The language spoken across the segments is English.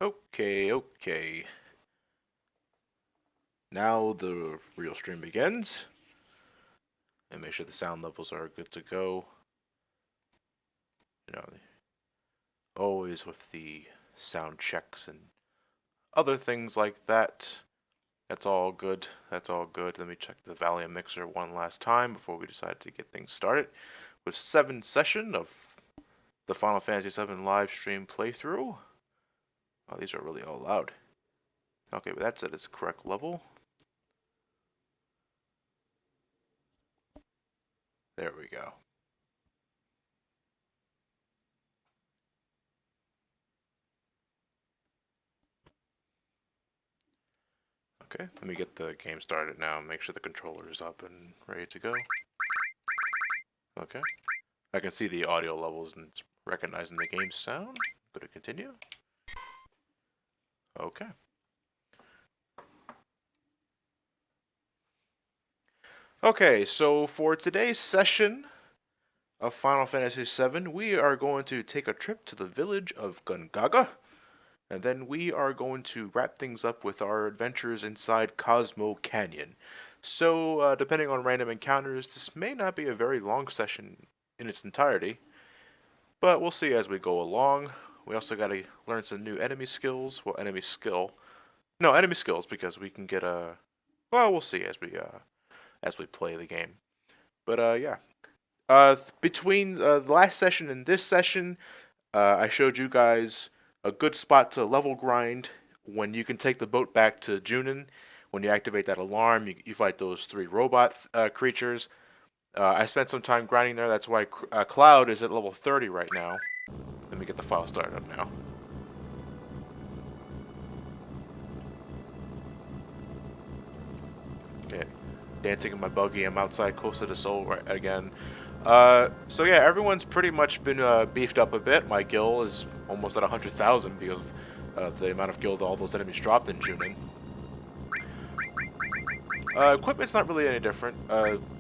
Okay. Now the real stream begins. And make sure the sound levels are good to go. You know, always with the sound checks and other things like that. That's all good. That's all good. Let me check the Valium mixer one last time before we decide to get things started. With 7th session of the Final Fantasy VII live stream playthrough. Oh, these are really all loud. Okay, but that's at its correct level. There we go. Okay, let me get the game started now. Make sure the controller is up and ready to go. Okay. I can see the audio levels and it's recognizing the game sound. Go to continue. Okay. Okay, so for today's session of Final Fantasy VII, we are going to take a trip to the village of Gongaga. And then we are going to wrap things up with our adventures inside Cosmo Canyon. So, depending on random encounters, this may not be a very long session in its entirety, but we'll see as we go along. We also got to learn some new enemy skills. Well, enemy skills because we can get a. Well, we'll see as we play the game. But yeah, between the last session and this session, I showed you guys a good spot to level grind when you can take the boat back to Junin. When you activate that alarm, you fight those 3 robot creatures. I spent some time grinding there. That's why Cloud is at level 30 right now. Let me get the file started up now. Yeah, dancing in my buggy. I'm outside close to the soul right again. So yeah, everyone's pretty much been beefed up a bit. My gil is almost at 100,000 because of the amount of gil all those enemies dropped in Junin. Equipment's not really any different.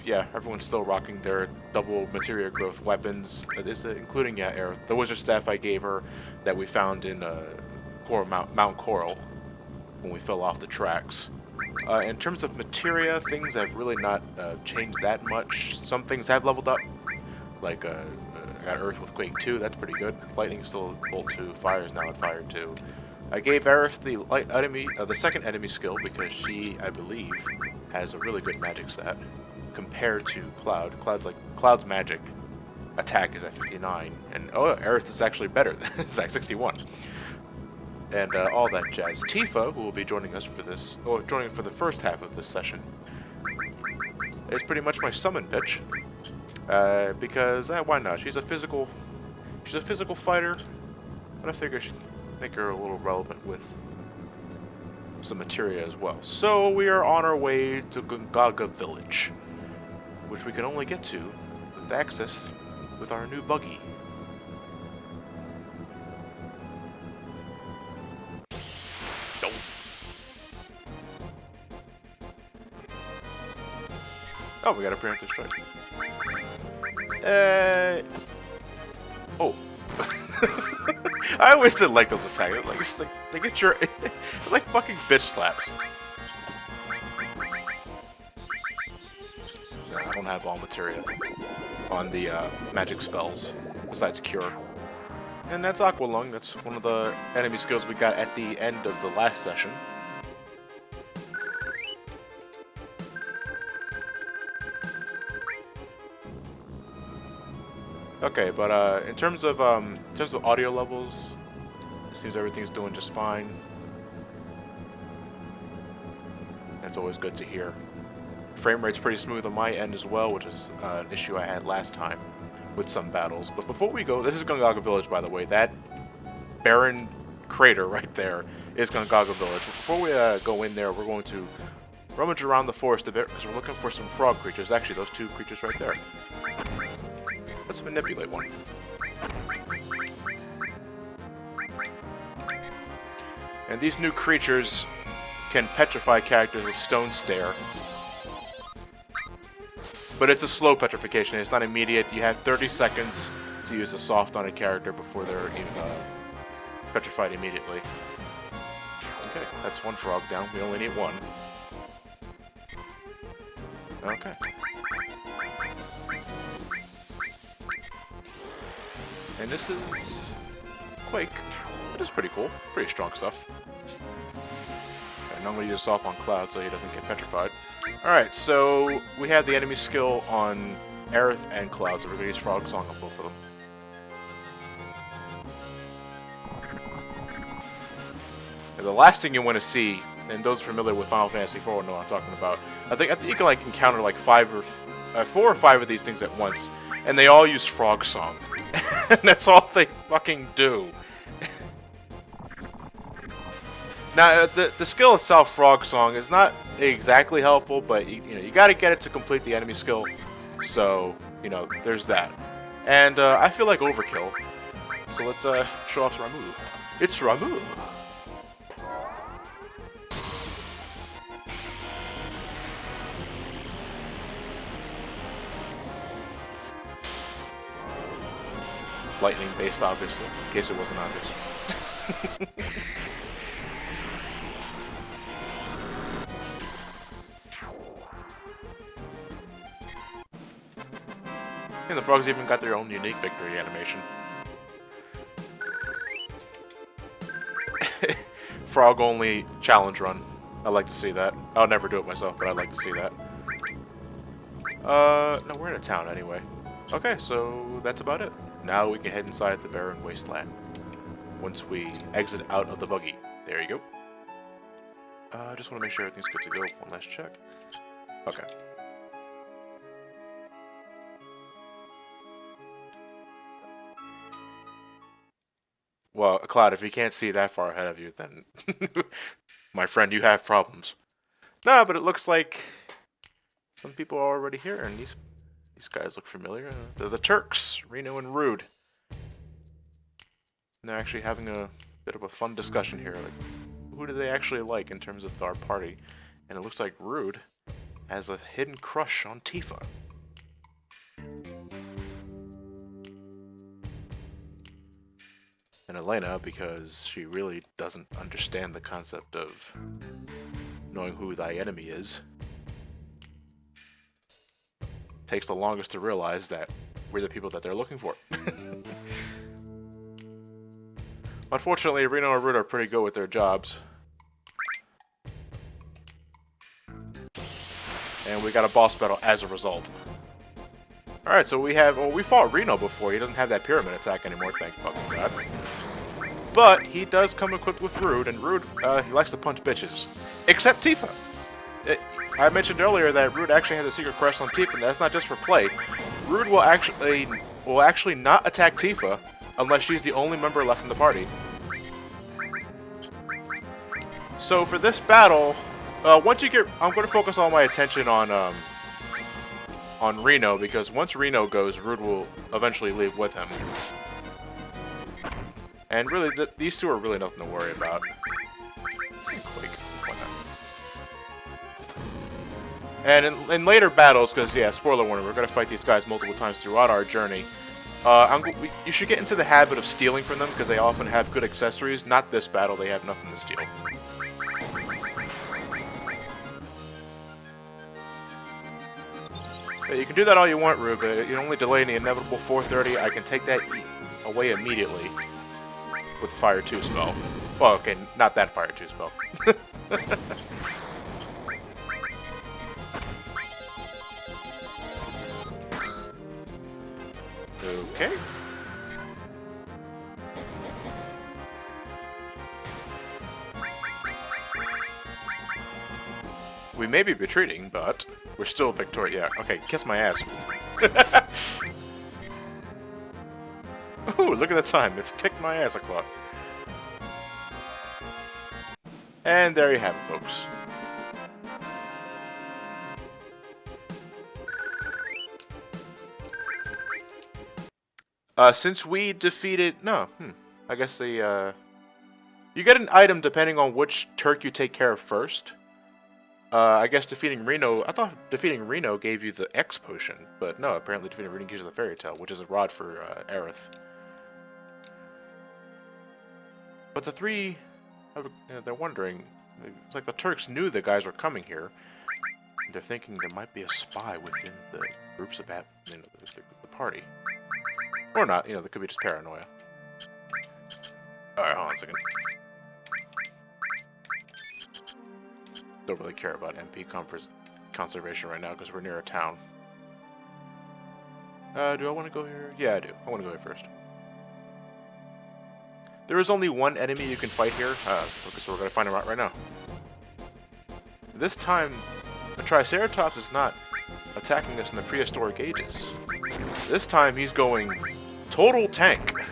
Yeah, everyone's still rocking their double materia growth weapons, including Aerith, the wizard staff I gave her that we found in Mount Coral when we fell off the tracks. In terms of materia, things have really not changed that much. Some things have leveled up, like I got Earth with Quake 2, that's pretty good. Lightning is still at Bolt 2, Fire is now at Fire 2. I gave Aerith the second enemy skill because she, I believe, has a really good magic stat compared to Cloud. Cloud's magic attack is at 59, and Aerith is actually better. It's at 61. And all that jazz. Tifa, who will be joining us for this, or joining for the first half of this session, is pretty much my summon bitch. Because why not? She's a physical fighter, but I figure I should make her a little relevant with some materia as well. So we are on our way to Gongaga Village, which we can only get to with access with our new buggy. Oh, we got a preemptive strike. Oh. I always did like those attacks. They get your like fucking bitch slaps. I don't have all materia on the magic spells besides cure. And that's Aqualung. That's one of the enemy skills we got at the end of the last session. Okay, but in terms of audio levels, it seems everything's doing just fine. That's always good to hear. Frame rate's pretty smooth on my end as well, which is an issue I had last time with some battles. But before we go, this is Gongaga Village, by the way. That barren crater right there is Gongaga Village. Before we go in there, we're going to rummage around the forest a bit because we're looking for some frog creatures. Actually, those 2 creatures right there. Let's manipulate one. And these new creatures can petrify characters with Stone Stare. But it's a slow petrification, it's not immediate. You have 30 seconds to use a soft on a character before they're petrified immediately. That's one frog down. We only need one. Okay. And this is Quake. It is pretty cool. Pretty strong stuff. And I'm going to use this off on Cloud so he doesn't get petrified. Alright, so we have the enemy skill on Aerith and Cloud, so we're going to use Frog Song on both of them. And the last thing you want to see, and those familiar with Final Fantasy IV know what I'm talking about, I think you can like encounter like 4 or 5 of these things at once, and they all use Frog Song. And that's all they fucking do. Now, the skill itself, Frog Song, is not exactly helpful, but you got to get it to complete the enemy skill. So, there's that. And I feel like overkill. So let's show off Ramu. It's Ramu. Lightning based, obviously, in case it wasn't obvious. And the frogs even got their own unique victory animation. Frog only challenge run. I like to see that. I'll never do it myself, but I'd like to see that. No, we're in a town anyway. Okay, so that's about it. Now we can head inside the barren wasteland. Once we exit out of the buggy. There you go. I just want to make sure everything's good to go. One last check. Okay. Well, Cloud, if you can't see that far ahead of you, then my friend, you have problems. No, but it looks like some people are already here, and these guys look familiar. They're the Turks, Reno and Rude. And they're actually having a bit of a fun discussion here. Like, who do they actually like in terms of our party? And it looks like Rude has a hidden crush on Tifa. And Elena, because she really doesn't understand the concept of knowing who thy enemy is. Takes the longest to realize that we're the people that they're looking for. Unfortunately, Reno and Rude are pretty good with their jobs. And we got a boss battle as a result. Alright, so we fought Reno before. He doesn't have that pyramid attack anymore, thank fucking God. But he does come equipped with Rude, and Rude, he likes to punch bitches. Except Tifa. I mentioned earlier that Rude actually has a secret crush on Tifa, and that's not just for play. Rude will actually not attack Tifa unless she's the only member left in the party. So for this battle, I'm going to focus all my attention on Reno, because once Reno goes, Rude will eventually leave with him. And really, these two are really nothing to worry about. Quake, and in later battles, because yeah, spoiler warning, we're going to fight these guys multiple times throughout our journey. You should get into the habit of stealing from them, because they often have good accessories. Not this battle, they have nothing to steal. You can do that all you want, Rube, but you only delay the inevitable 430. I can take that away immediately with Fire 2 spell. Well, okay, not that Fire 2 spell. Okay. We may be retreating, but we're still victorious. Yeah, okay, kiss my ass. Ooh, look at the time. It's kicked my ass o'clock. And there you have it, folks. Since we defeated... No, I guess you get an item depending on which Turk you take care of first. I guess defeating Reno... I thought defeating Reno gave you the X potion, but no, apparently defeating Reno gives you the Fairy Tale, which is a rod for Aerith. But the three... They're wondering, It's like the Turks knew the guys were coming here. They're thinking there might be a spy within the groups of the party. Or not, there could be just paranoia. Alright, hold on a second. Don't really care about MP conservation right now because we're near a town. Do I want to go here? Yeah, I do. I want to go here first. There is only one enemy you can fight here, so we're going to find him out right now. This time, the Triceratops is not attacking us in the prehistoric ages. This time, he's going total tank. I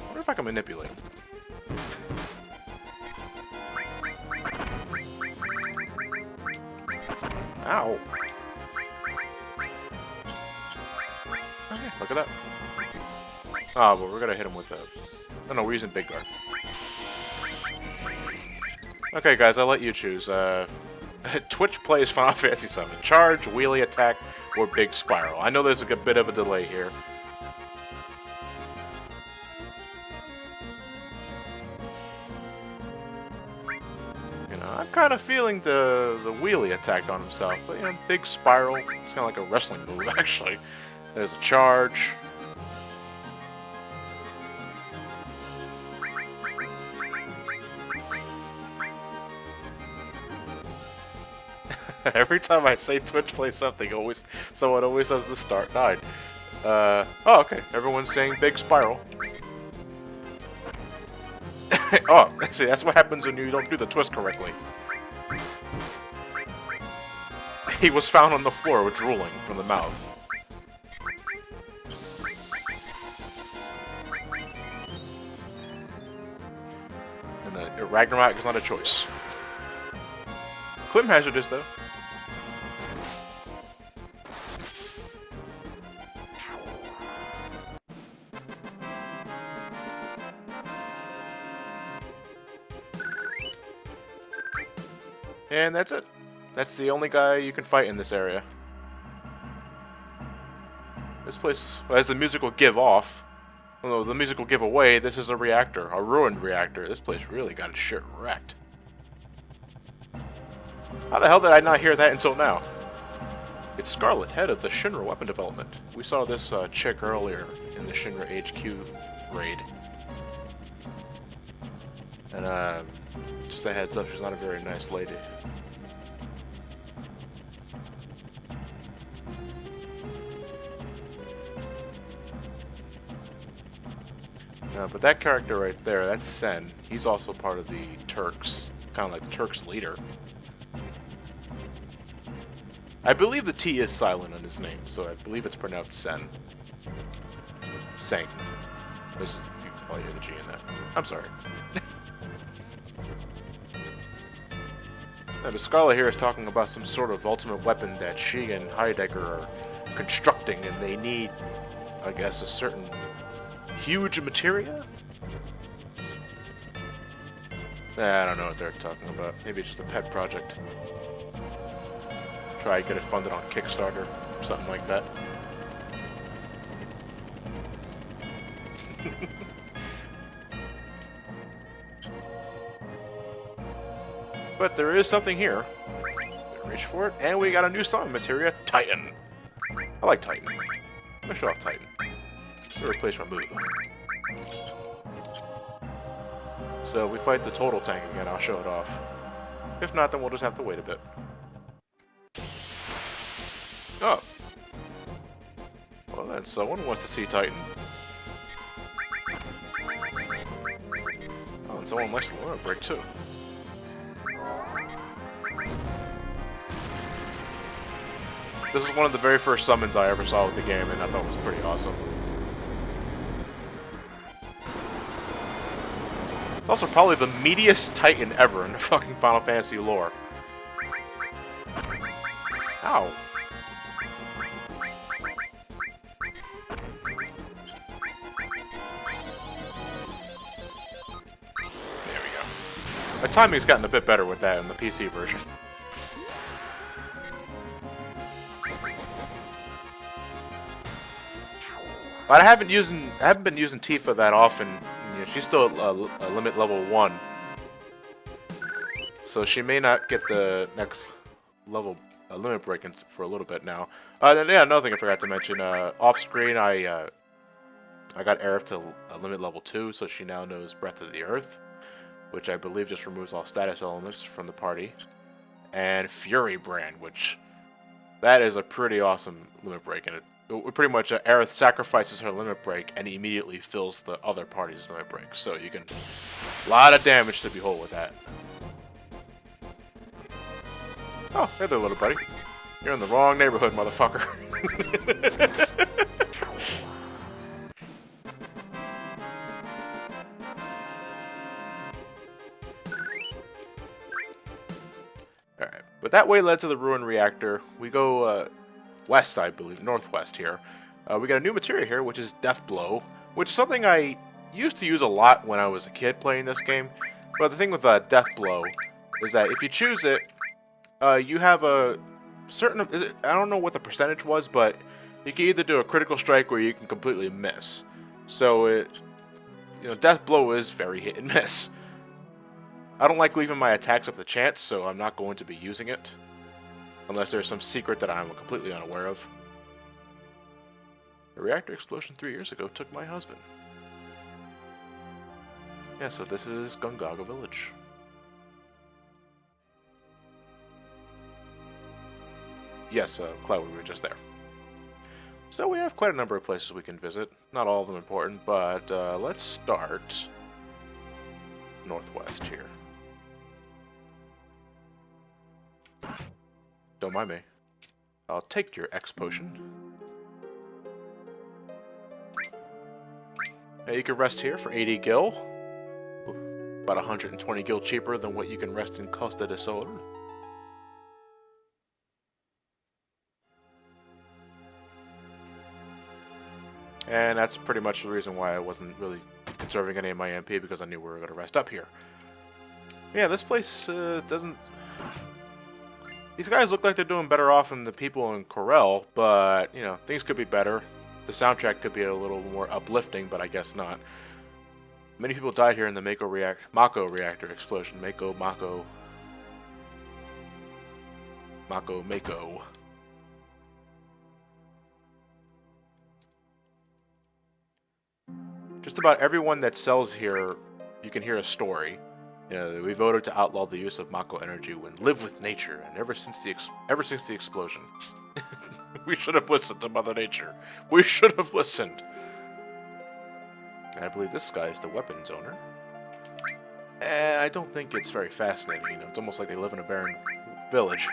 wonder if I can manipulate him. Ow. Okay, look at that. Ah, but we're gonna hit him with a... Oh no, we're using Big Guard. Okay, guys, I'll let you choose. Twitch plays Final Fantasy VII. Charge, wheelie attack, or big spiral. I know there's a bit of a delay here. I'm kind of feeling the wheelie attack on himself, but big spiral. It's kind of like a wrestling move, actually. There's a charge. Every time I say Twitch play something, someone always does the start 9. Oh, okay. Everyone's saying big spiral. Oh, see, that's what happens when you don't do the twist correctly. He was found on the floor with drooling from the mouth. And Ragnarok is not a choice. Clim Hazard is, though. And that's it. That's the only guy you can fight in this area. This place, as the music will give off, although the music will give away, this is a reactor, a ruined reactor. This place really got its shit wrecked. How the hell did I not hear that until now? It's Scarlet, head of the Shinra weapon development. We saw this chick earlier in the Shinra HQ raid. And just a heads up, she's not a very nice lady. But that character right there, that's Sen. He's also part of the Turks, kind of like the Turks' leader. I believe the T is silent on his name, so I believe it's pronounced Sen. Sang. You can probably hear the G in that. I'm sorry. But Scarlet here is talking about some sort of ultimate weapon that she and Heidegger are constructing, and they need, I guess, a certain huge materia? I don't know what they're talking about. Maybe it's just a pet project. Try to get it funded on Kickstarter, something like that. But there is something here. Reach for it, and we got a new summon materia, Titan. I like Titan. I'm gonna show off Titan. Replace Ramu. So we fight the total tank again, I'll show it off. If not, then we'll just have to wait a bit. Oh. Well then, someone wants to see Titan. Oh, and someone likes the Luna Break too. This is one of the very first summons I ever saw with the game, and I thought it was pretty awesome. It's also probably the meatiest Titan ever in the fucking Final Fantasy lore. Ow. There we go. My timing's gotten a bit better with that in the PC version. But I haven't been using Tifa that often. You know, she's still a limit level 1. So she may not get the next level limit break for a little bit now. Then, yeah, another thing I forgot to mention. Off screen, I got Aerith to limit level 2, so she now knows Breath of the Earth, which I believe just removes all status elements from the party. And Fury Brand, which that is a pretty awesome limit break, and it pretty much Aerith sacrifices her limit break and immediately fills the other party's limit break. So you can a lot of damage to behold with that. Oh, hey there, little buddy. You're in the wrong neighborhood, motherfucker. Alright, but that way led to the Ruin Reactor. We go west, I believe, northwest here. We got a new materia here, which is Death Blow, which is something I used to use a lot when I was a kid playing this game. But the thing with Death Blow is that if you choose it, you have a certain, I don't know what the percentage was, but you can either do a critical strike or you can completely miss. So Death Blow is very hit and miss. I don't like leaving my attacks up to chance, so I'm not going to be using it. Unless there's some secret that I'm completely unaware of. A reactor explosion 3 years ago took my husband. Yeah, so this is Gongaga Village. Yes, Cloud, we were just there. So we have quite a number of places we can visit. Not all of them important, but let's start northwest here. Don't mind me. I'll take your X potion. Now you can rest here for 80 gil. About 120 gil cheaper than what you can rest in Costa del Sol. And that's pretty much the reason why I wasn't really conserving any of my MP, because I knew we were going to rest up here. Yeah, this place doesn't... These guys look like they're doing better off than the people in Corel, but, you know, things could be better. The soundtrack could be a little more uplifting, but I guess not. Many people died here in the Mako reactor explosion. Mako. Just about everyone that sells here, you can hear a story. You know, we voted to outlaw the use of Mako energy when live with nature, and ever since the explosion. We should have listened to Mother Nature. We should have listened. And I believe this guy is the weapons owner. And I don't think it's very fascinating. You know, it's almost like they live in a barren village.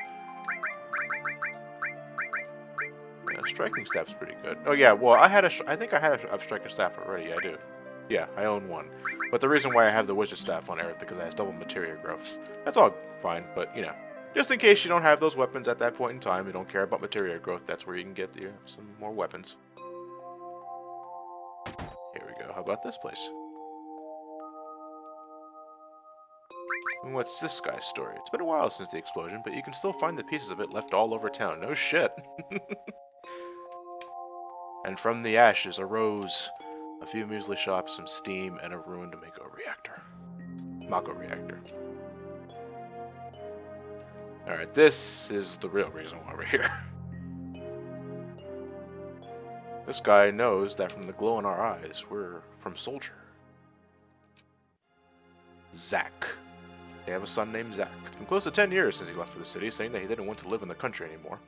Yeah, striking staff's pretty good. Oh yeah, well I think I had a striking staff already. I do. Yeah, I own one. But the reason why I have the wizard staff on Aerith because it has double materia growth. That's all fine, but you know, just in case you don't have those weapons at that point in time, you don't care about materia growth, that's where you can get some more weapons. Here we go. How about this place? And what's this guy's story? It's been a while since the explosion, but you can still find the pieces of it left all over town. No shit. And from the ashes arose a few muesli shops, some steam, and a ruined Mako reactor. Alright, this is the real reason why we're here. This guy knows that from the glow in our eyes, we're from Soldier. Zack. They have a son named Zack. It's been close to 10 years since he left for the city, saying that he didn't want to live in the country anymore.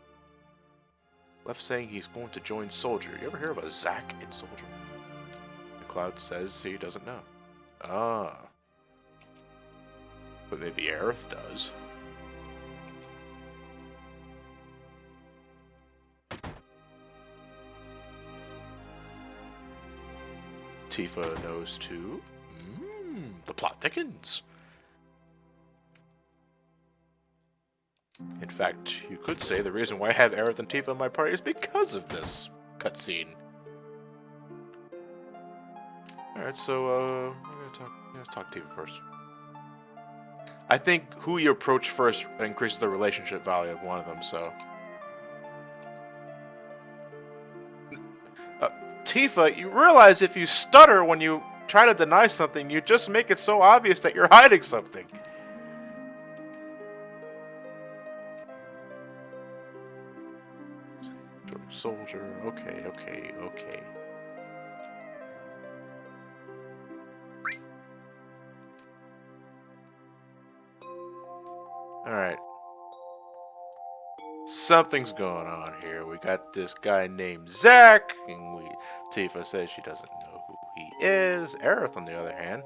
Left saying he's going to join Soldier. You ever hear of a Zack in Soldier? Cloud says he doesn't know. Ah. But maybe Aerith does. Tifa knows too. The plot thickens. In fact, you could say the reason why I have Aerith and Tifa in my party is because of this cutscene. Alright, so, let's talk Tifa first. I think who you approach first increases the relationship value of one of them, so... Tifa, you realize if you stutter when you try to deny something, you just make it so obvious that you're hiding something. Soldier, okay. Alright. Something's going on here. We got this guy named Zach, and Tifa says she doesn't know who he is. Aerith, on the other hand,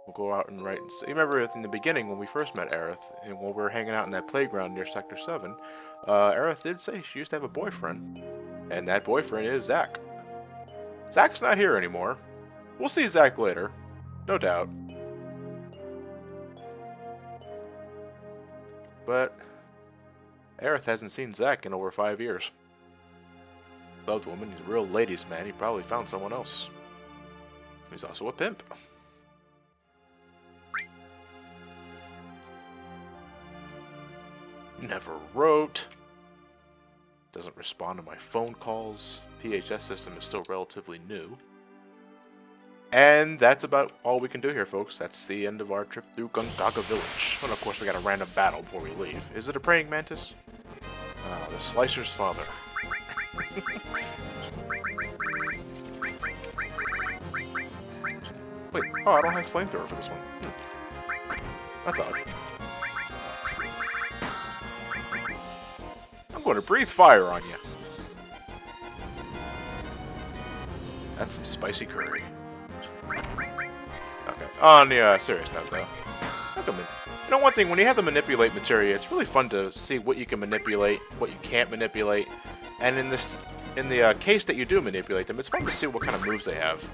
will go out and write and say, you remember in the beginning when we first met Aerith, and when we were hanging out in that playground near Sector 7, Aerith did say she used to have a boyfriend, and that boyfriend is Zach. Zach's not here anymore. We'll see Zach later, no doubt. But Aerith hasn't seen Zach in over 5 years. Loved woman, he's a real ladies' man. He probably found someone else. He's also a pimp. Never wrote. Doesn't respond to my phone calls. PHS system is still relatively new. And that's about all we can do here, folks. That's the end of our trip through Gongaga Village. And of course, we got a random battle before we leave. Is it a praying mantis? The Slicer's father. Wait, oh, I don't have flamethrower for this one. That's odd. I'm going to breathe fire on you. That's some spicy curry. Okay. On the serious note, though, you know, one thing, when you have to manipulate materia, it's really fun to see what you can manipulate, what you can't manipulate, and in the case that you do manipulate them, it's fun to see what kind of moves they have.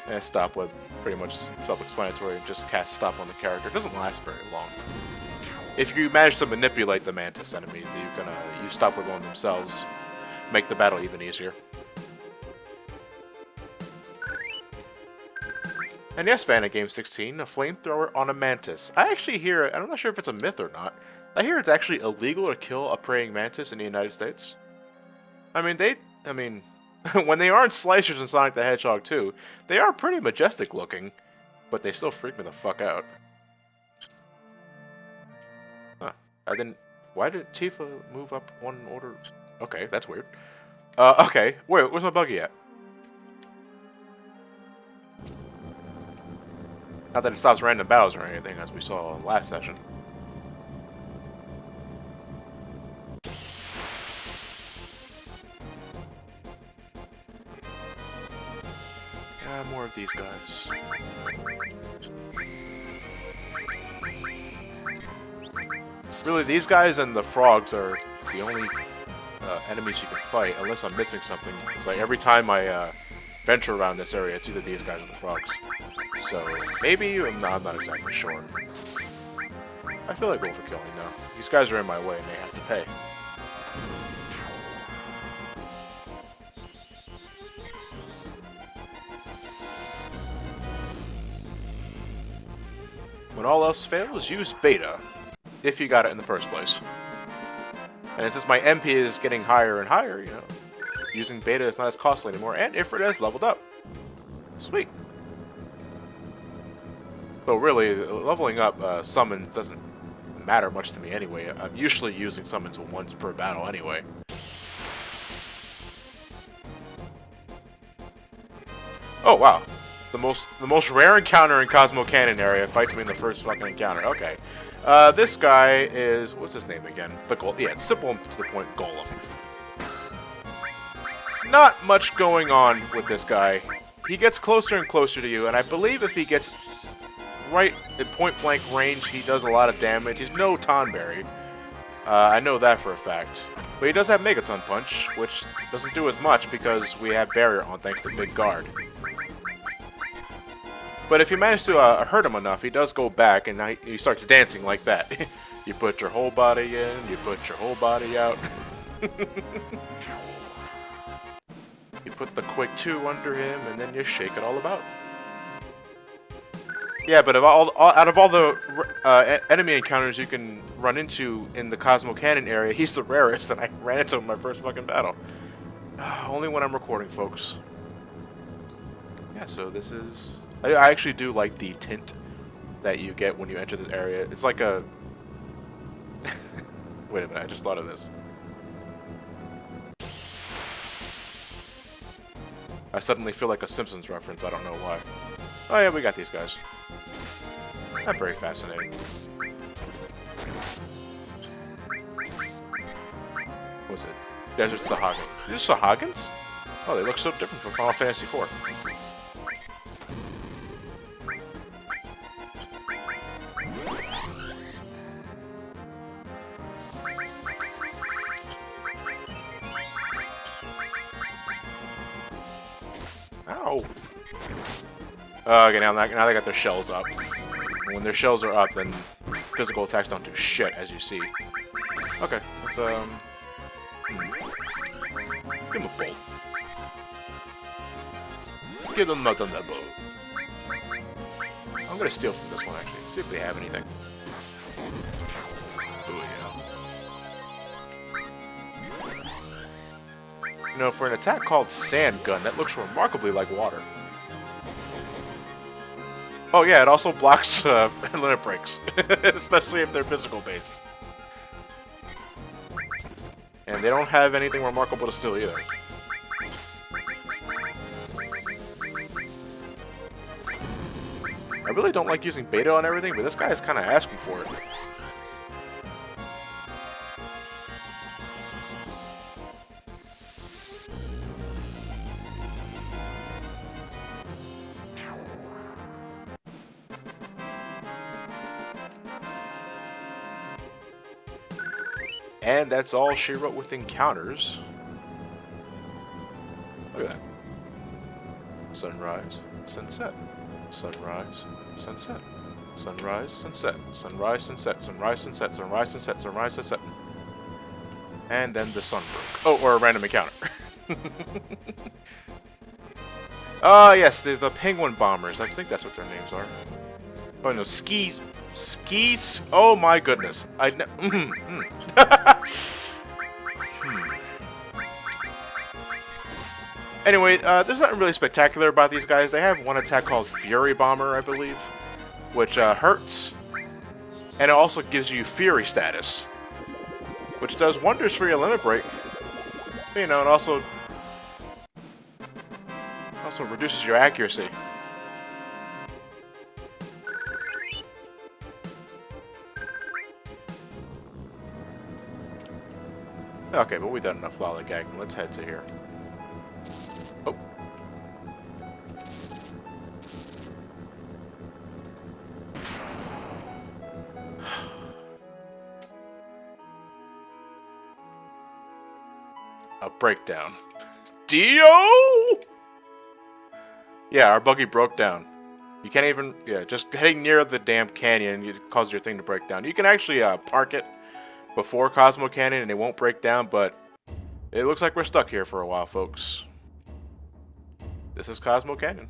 And stop web, pretty much self-explanatory. Just cast stop on the character. It doesn't last very long. If you manage to manipulate the mantis enemy, you're gonna use stop web on themselves, make the battle even easier. And yes, fan of Game 16, a flamethrower on a mantis. I actually hear, I'm not sure if it's a myth or not, I hear it's actually illegal to kill a praying mantis in the United States. I mean, when they aren't slicers in Sonic the Hedgehog 2, they are pretty majestic looking, but they still freak me the fuck out. Huh. Why did Tifa move up one order? Okay, that's weird. Okay, where's my buggy at? Not that it stops random battles or anything, as we saw last session. Yeah, more of these guys. Really, these guys and the frogs are the only enemies you can fight, unless I'm missing something. It's like every time I venture around this area, it's either these guys or the frogs. So, maybe, I'm not exactly sure. I feel like overkilling though. These guys are in my way and they have to pay. When all else fails, use beta, if you got it in the first place. And since my MP is getting higher and higher, you know, using beta is not as costly anymore, and Ifrit has leveled up. Sweet. So really, leveling up summons doesn't matter much to me anyway. I'm usually using summons once per battle anyway. Oh wow, the most rare encounter in Cosmo Canyon area fights me in the first fucking encounter. Okay, this guy is, what's his name again? The Golem. Yeah, simple and to the point, Golem. Not much going on with this guy. He gets closer and closer to you, and I believe if he gets right at point-blank range, he does a lot of damage. He's no Tonberry. I know that for a fact. But he does have Megaton Punch, which doesn't do as much because we have Barrier on thanks to Big Guard. But if you manage to hurt him enough, he does go back and he starts dancing like that. You put your whole body in, you put your whole body out. You put the quick 2 under him, and then you shake it all about. Yeah, but out of all the enemy encounters you can run into in the Cosmo Canyon area, he's the rarest, and I ran into him in my first fucking battle. Only when I'm recording, folks. Yeah, so this is... I actually do like the tint that you get when you enter this area. It's like a... Wait a minute, I just thought of this. I suddenly feel like a Simpsons reference, I don't know why. Oh yeah, we got these guys. Not very fascinating. What's it? Desert Sahagin. These are Sahagins? Oh, they look so different from Final Fantasy IV. Ow! Okay, now they got their shells up. And when their shells are up, then physical attacks don't do shit, as you see. Okay, let's let's give him a bolt. Let's give them another bolt. I'm gonna steal from this one actually. See if they have anything. Oh yeah. You know, for an attack called Sand Gun, that looks remarkably like water. Oh yeah, it also blocks limit breaks, especially if they're physical based. And they don't have anything remarkable to steal either. I really don't like using beta on everything, but this guy is kind of asking for it. And that's all she wrote with encounters. Look at that. Sunrise, sunset. Sunrise, sunset. Sunrise, sunset. Sunrise, sunset. Sunrise, sunset. Sunrise, sunset. Sunrise, sunset. And then the sun broke. Oh, or a random encounter. Yes, the penguin bombers. I think that's what their names are. Oh no, skis. Oh my goodness. Anyway, there's nothing really spectacular about these guys. They have one attack called Fury Bomber, I believe, which hurts, and it also gives you Fury status, which does wonders for your limit break. You know, and also reduces your accuracy. Okay, but we've done enough lollygagging. Let's head to here. Oh. A breakdown. Dio! Yeah, our buggy broke down. You can't even... Yeah, just heading near the damn canyon, it causes your thing to break down. You can actually park it before Cosmo Canyon and it won't break down, but it looks like we're stuck here for a while, folks. This is Cosmo Canyon.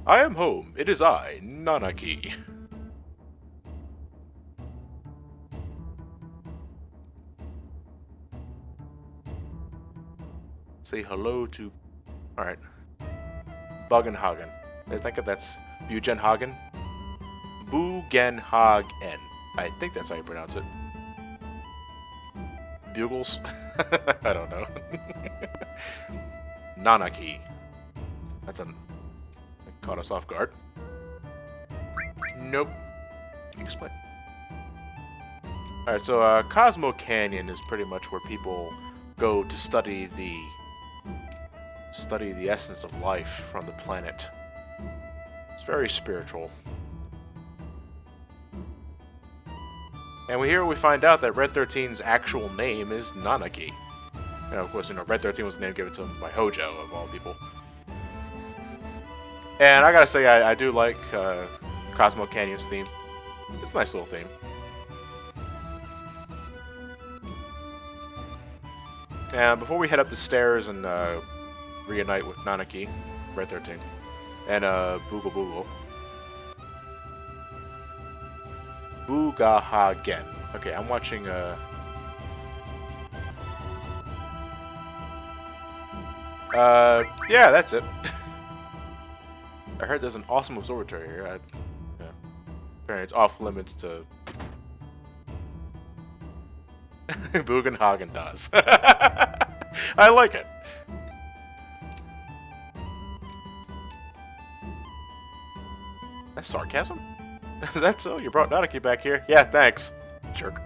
I am home. It is I, Nanaki. Say hello to... Alright. Bugenhagen. I think that's Bugenhagen. Bugenhagen. I think that's how you pronounce it. Bugles? I don't know. Nanaki. That's that caught us off guard. Nope. Explain. Alright, so Cosmo Canyon is pretty much where people go to study the essence of life from the planet. It's very spiritual. And we find out that Red 13's actual name is Nanaki. And of course, Red 13 was the name given to him by Hojo, of all people. And I gotta say, I do like Cosmo Canyon's theme. It's a nice little theme. And before we head up the stairs and reunite with Nanaki, Red 13, and Boogle Boogle. Boogahagen. Okay, I'm watching yeah, that's it. I heard there's an awesome observatory here. Yeah. Apparently it's off limits to Bugenhagen does. I like it. That's sarcasm? Is that so? You brought Nanaki back here? Yeah, thanks. Jerk.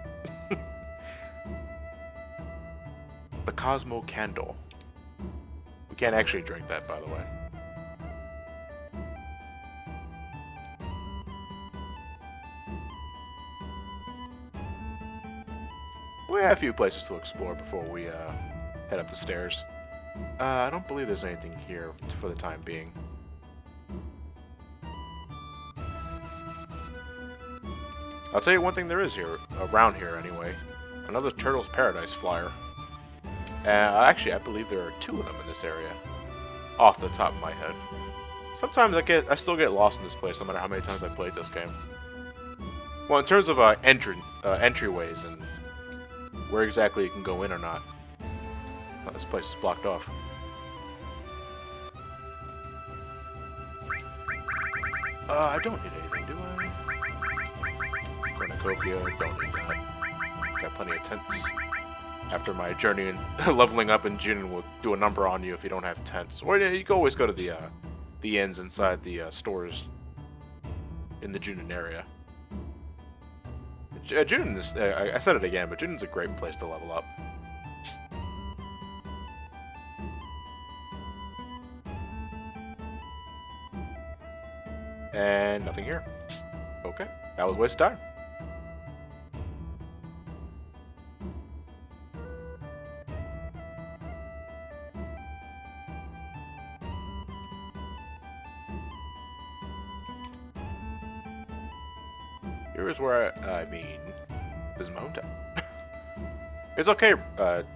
The Cosmo Candle. We can't actually drink that, by the way. We have a few places to explore before we head up the stairs. I don't believe there's anything here for the time being. I'll tell you one thing there is here, around here anyway. Another Turtle's Paradise flyer. Actually, I believe there are 2 of them in this area. Off the top of my head. Sometimes I still get lost in this place, no matter how many times I played this game. Well, in terms of entryways and where exactly you can go in or not. Oh, this place is blocked off. I don't need anything, do I? Cornucopia, don't need that. Got plenty of tents. After my journey in leveling up in June, will do a number on you if you don't have tents. Or you can always go to the inns inside the stores in the Junin area. Junin is, I said it again, but Junin's a great place to level up. And nothing here. Okay, that was a waste of time. Here's where I mean, this is my hometown. It's okay,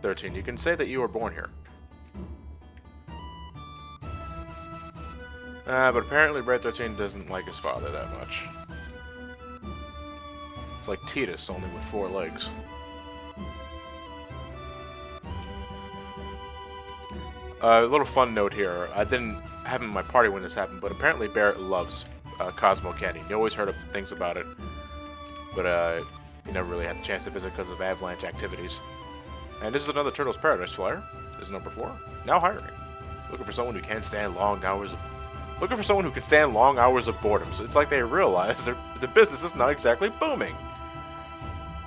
13. You can say that you were born here. But apparently Red 13 doesn't like his father that much. It's like Titus, only with 4 legs. A little fun note here. I didn't have him in my party when this happened, but apparently Barrett loves Cosmo Canyon. You always heard of things about it, but he never really had the chance to visit because of avalanche activities. And this is another Turtle's Paradise flyer. This is number 4. Now hiring. Looking for someone who can't stand long hours of... Looking for someone who can stand long hours of boredom. So it's like they realize the business is not exactly booming.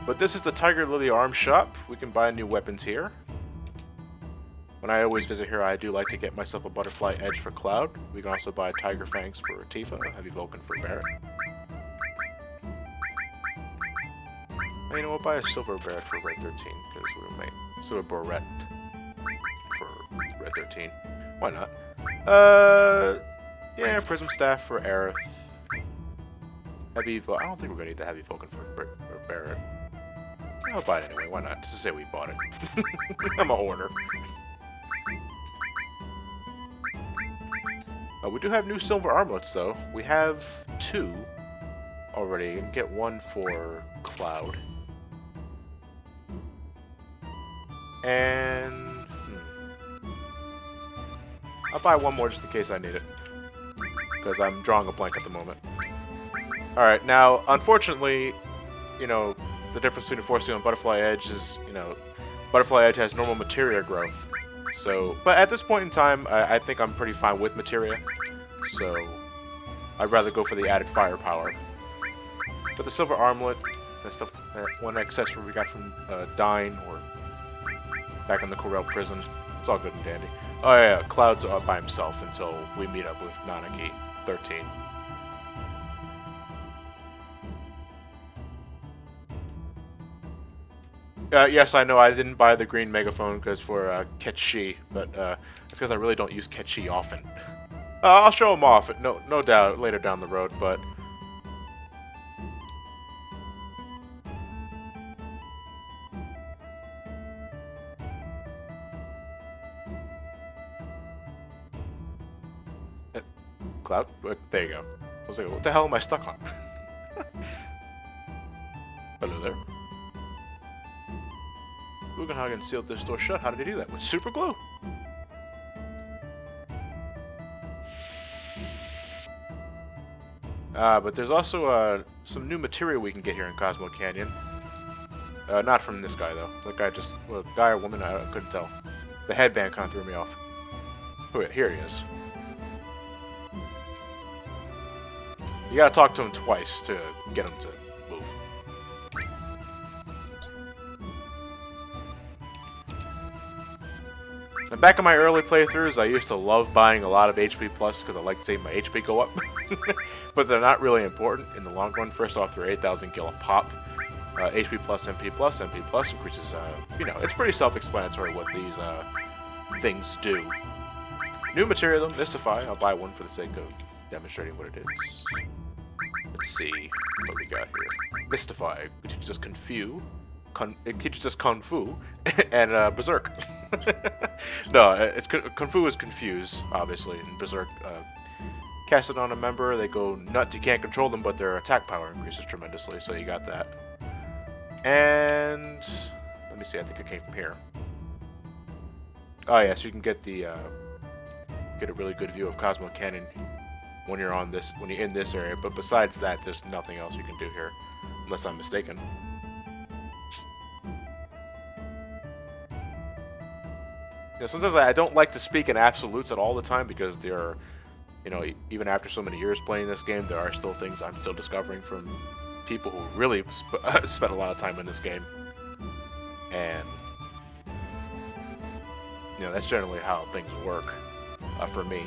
But this is the Tiger Lily Arms Shop. We can buy new weapons here. When I always visit here, I do like to get myself a Butterfly Edge for Cloud. We can also buy Tiger Fangs for Tifa, Heavy Vulcan for Barrett. And you know, we'll buy a Silver Barrett for Red 13, because we might... Silver Barrett for Red 13. Why not? Yeah, Prism Staff for Aerith. Heavy Vulcan. I don't think we're gonna need the Heavy Vulcan for Barrett. I'll buy it anyway, why not? Just to say we bought it. I'm a hoarder. We do have new silver armlets, though. We have 2 already. You can get 1 for Cloud. And... I'll buy 1 more just in case I need it. Because I'm drawing a blank at the moment. Alright, now, unfortunately, you know, the difference between Force Seal and Butterfly Edge is, you know, Butterfly Edge has normal materia growth. So, but at this point in time, I think I'm pretty fine with materia. So, I'd rather go for the added firepower. But the silver armlet, that's the one accessory we got from Dine, or back in the Corel prison. It's all good and dandy. Oh yeah, Cloud's up by himself until we meet up with Nanaki, 13. Yes, I know I didn't buy the green megaphone because for Ketchi, but it's because I really don't use Ketchi often. I'll show him off, no doubt, later down the road, but... Cloud. There you go. I was like, what the hell am I stuck on? Hello there. Bugenhagen sealed this door shut. How did he do that? With super glue. But there's also some new material we can get here in Cosmo Canyon. Not from this guy, though. That guy just... Well, guy or woman? I couldn't tell. The headband kind of threw me off. Oh, wait, here he is. You gotta talk to him twice to get him to move. And back in my early playthroughs, I used to love buying a lot of HP Plus because I like to see my HP go up. But they're not really important in the long run. First off, they're 8,000 gil a pop. HP Plus, MP Plus, MP Plus increases, you know, it's pretty self-explanatory what these things do. New material, though, Mystify. I'll buy one for the sake of demonstrating what it is. Let's see what we got here. Mystify, which is just it teaches us Kung Fu, and Berserk. No, Kung Fu is confuse, obviously, and Berserk. Cast it on a member, they go nuts, you can't control them, but their attack power increases tremendously, so you got that. And let me see, I think it came from here. Oh yes, you can get the get a really good view of Cosmo Canyon when you're in this area, but besides that, there's nothing else you can do here, unless I'm mistaken. Yeah, sometimes I don't like to speak in absolutes at all the time because there are, you know, even after so many years playing this game, there are still things I'm still discovering from people who really spent a lot of time in this game. And, you know, that's generally how things work for me.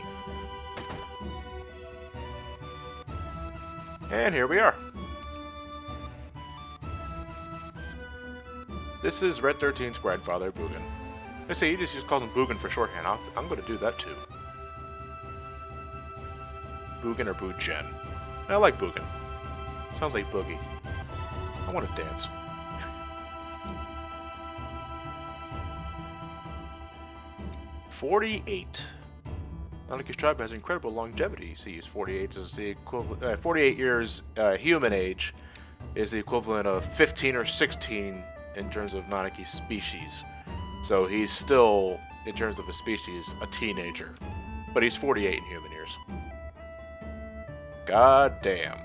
And here we are. This is Red 13's grandfather, Bugen. I say he just calls him Bugen for shorthand. I'm going to do that too. Bugen or Bugen? I like Bugen. Sounds like Boogie. I want to dance. "48. Nanaki's tribe has incredible longevity. See, use 48 as the equivalent. 48 years human age is the equivalent of 15 or 16 in terms of Nanaki's species. So he's still, in terms of a species, a teenager. But he's 48 in human years. God damn.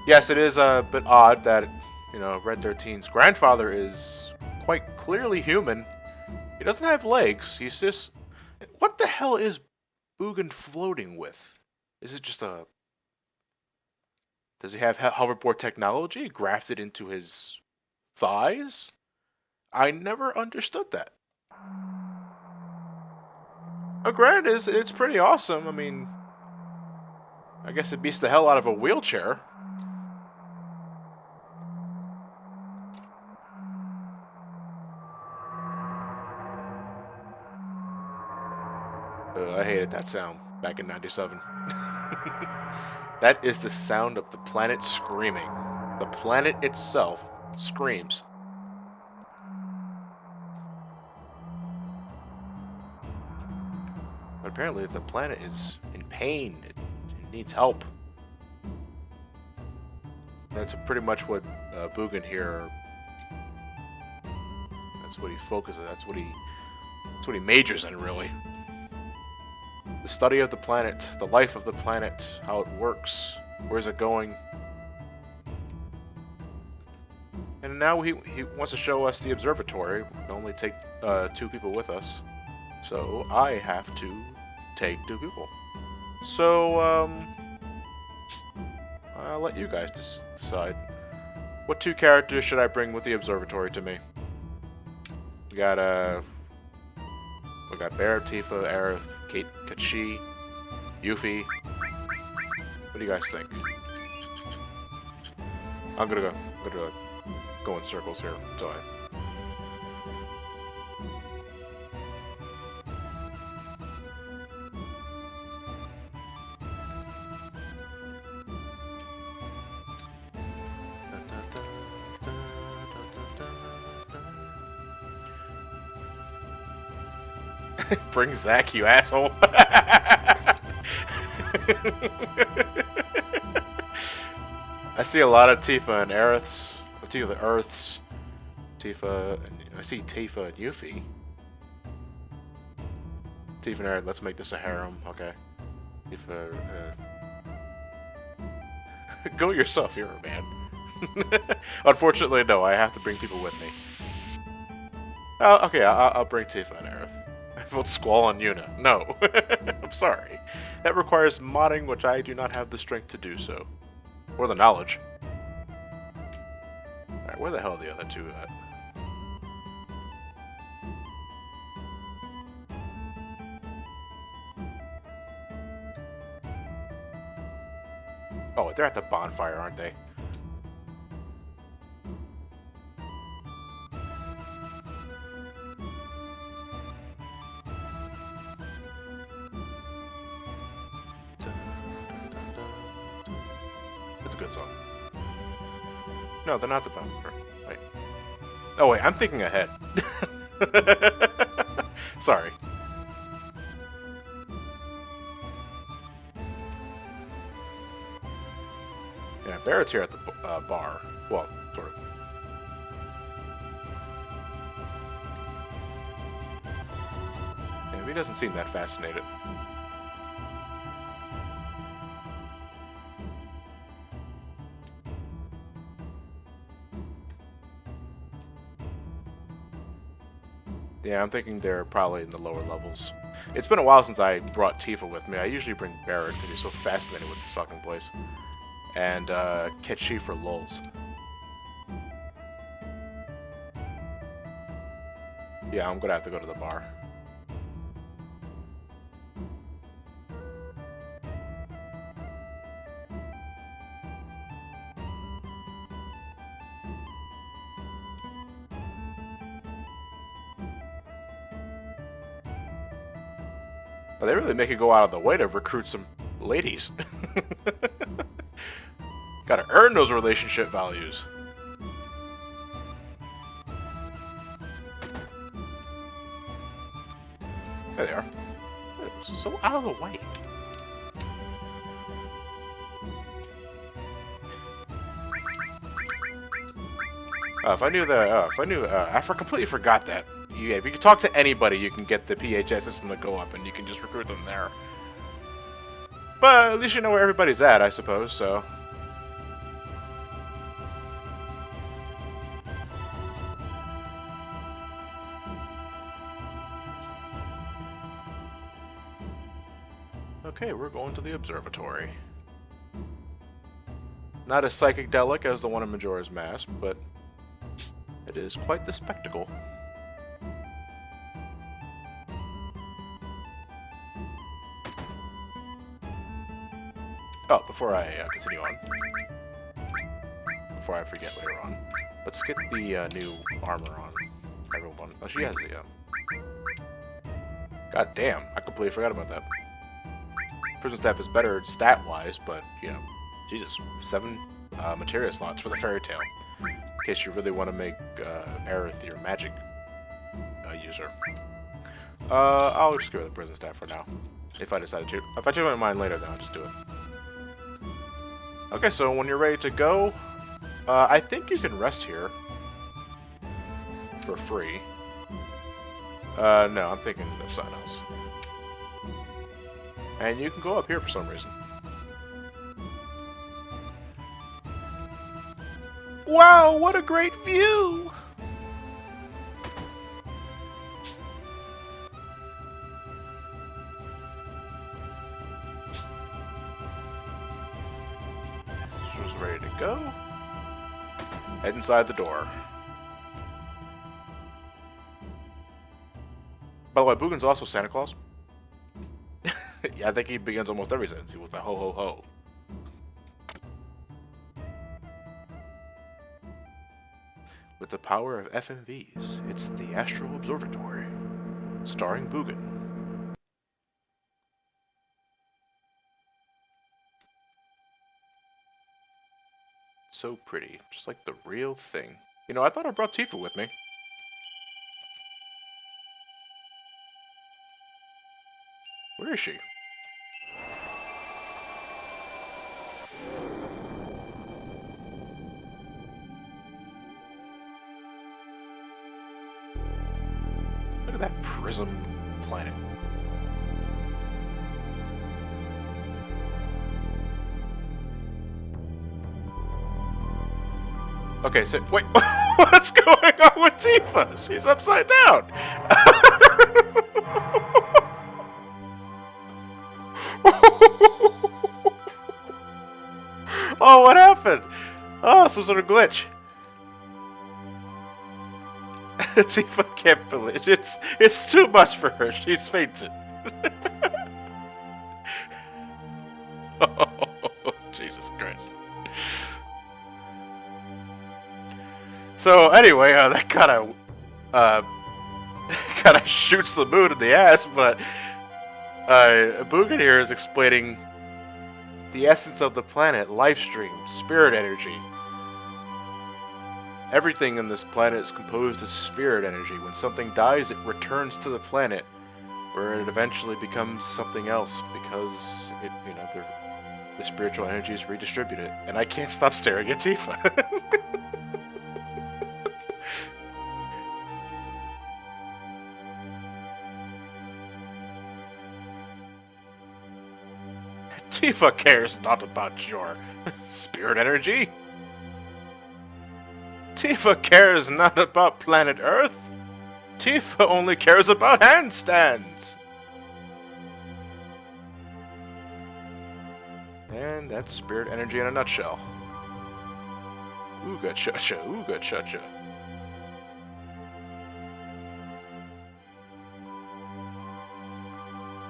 Yes, it is a bit odd that, you know, Red 13's grandfather is quite clearly human. He doesn't have legs. He's just... What the hell is Bugen floating with? Is it just a... Does he have hoverboard technology grafted into his thighs? I never understood that. Granted, it's pretty awesome. I mean, I guess it beats the hell out of a wheelchair. I hated that sound back in '97. That is the sound of the planet screaming. The planet itself screams. But apparently the planet is in pain. It needs help. That's pretty much what Bugen here... That's what he focuses. That's what he majors in, really. The study of the planet, the life of the planet, how it works, where's it going. And now he wants to show us the observatory. We can only take 2 people with us. So I have to take 2 people. So, I'll let you guys decide. What 2 characters should I bring with the observatory to me? We got Bear, Tifa, Aerith, Kate, Kachi, Yuffie. What do you guys think? I'm gonna go in circles here until I... Bring Zach, you asshole. I see a lot of Tifa and Aeriths. Tifa Earths. Tifa. I see Tifa and Yuffie. Tifa and Aerith, let's make this a harem. Okay. Tifa. Go yourself, hero man. Unfortunately, no. I have to bring people with me. Okay, I'll bring Tifa and Aerith. Vote Squall on Yuna. No. I'm sorry. That requires modding, which I do not have the strength to do so. Or the knowledge. Alright, where the hell are the other two at? Oh, they're at the bonfire, aren't they? That's a good song. No, they're not the bonfire. Wait. Oh, wait, I'm thinking ahead. Sorry. Yeah, Barrett's here at the bar. Well, sort of. Yeah, he doesn't seem that fascinated. Yeah, I'm thinking they're probably in the lower levels. It's been a while since I brought Tifa with me. I usually bring Barrett because he's so fascinated with this fucking place. And Ketchi for lulz. Yeah, I'm gonna have to go to the bar. But they really make it go out of the way to recruit some ladies. Gotta earn those relationship values. There they are. So out of the way. If I knew that, I completely forgot that. Yeah, if you can talk to anybody, you can get the PHS system to go up, and you can just recruit them there. But at least you know where everybody's at, I suppose, so... Okay, we're going to the observatory. Not as psychedelic as the one in Majora's Mask, but it is quite the spectacle. Oh, before I continue on, before I forget later on, let's get the new armor on everyone. Oh, she has the... God damn, I completely forgot about that. Prison staff is better stat-wise, but, you know, Jesus, 7 materia slots for the fairy tale. In case you really want to make Aerith your magic user. I'll just go with the prison staff for now. If I decide to. If I change my mind later, then I'll just do it. Okay, so when you're ready to go, I think you can rest here. For free. No, I'm thinking of something else. And you can go up here for some reason. Wow, what a great view! This was ready to go. Head inside the door. By the way, Bugin's also Santa Claus. Yeah, I think he begins almost every sentence with a ho ho ho. With the power of FMVs, it's the Astral Observatory, starring Bugin. So pretty, just like the real thing. You know, I thought I brought Tifa with me. Where is she? Look at that prism planet. Okay, so wait, what's going on with Tifa? She's upside down. Oh, what happened? Oh, some sort of glitch. Tifa can't believe it's too much for her. She's fainted. Oh, Jesus Christ. So anyway, that kind of shoots the moon in the ass, but Boogan here is explaining the essence of the planet, life stream, spirit energy. Everything in this planet is composed of spirit energy. When something dies, it returns to the planet, where it eventually becomes something else because it, the spiritual energy is redistributed. And I can't stop staring at Tifa. Tifa cares not about your spirit energy. Tifa cares not about planet Earth. Tifa only cares about handstands. And that's spirit energy in a nutshell. Ooga cha-cha, ooga cha-cha.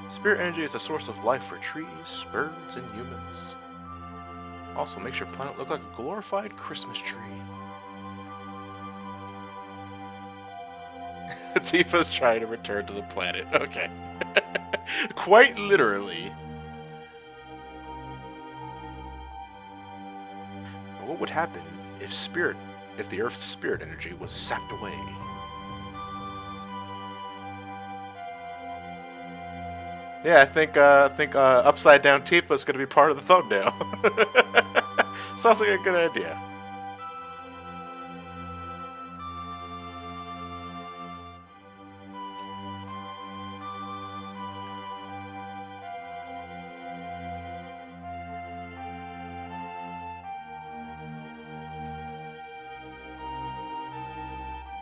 Spirit energy is a source of life for trees, birds, and humans. Also makes your planet look like a glorified Christmas tree. Tifa's trying to return to the planet. Okay. Quite literally. What would happen if the Earth's spirit energy was sapped away? Yeah, I think upside down Tifa's gonna be part of the thumbnail. Sounds like a good idea.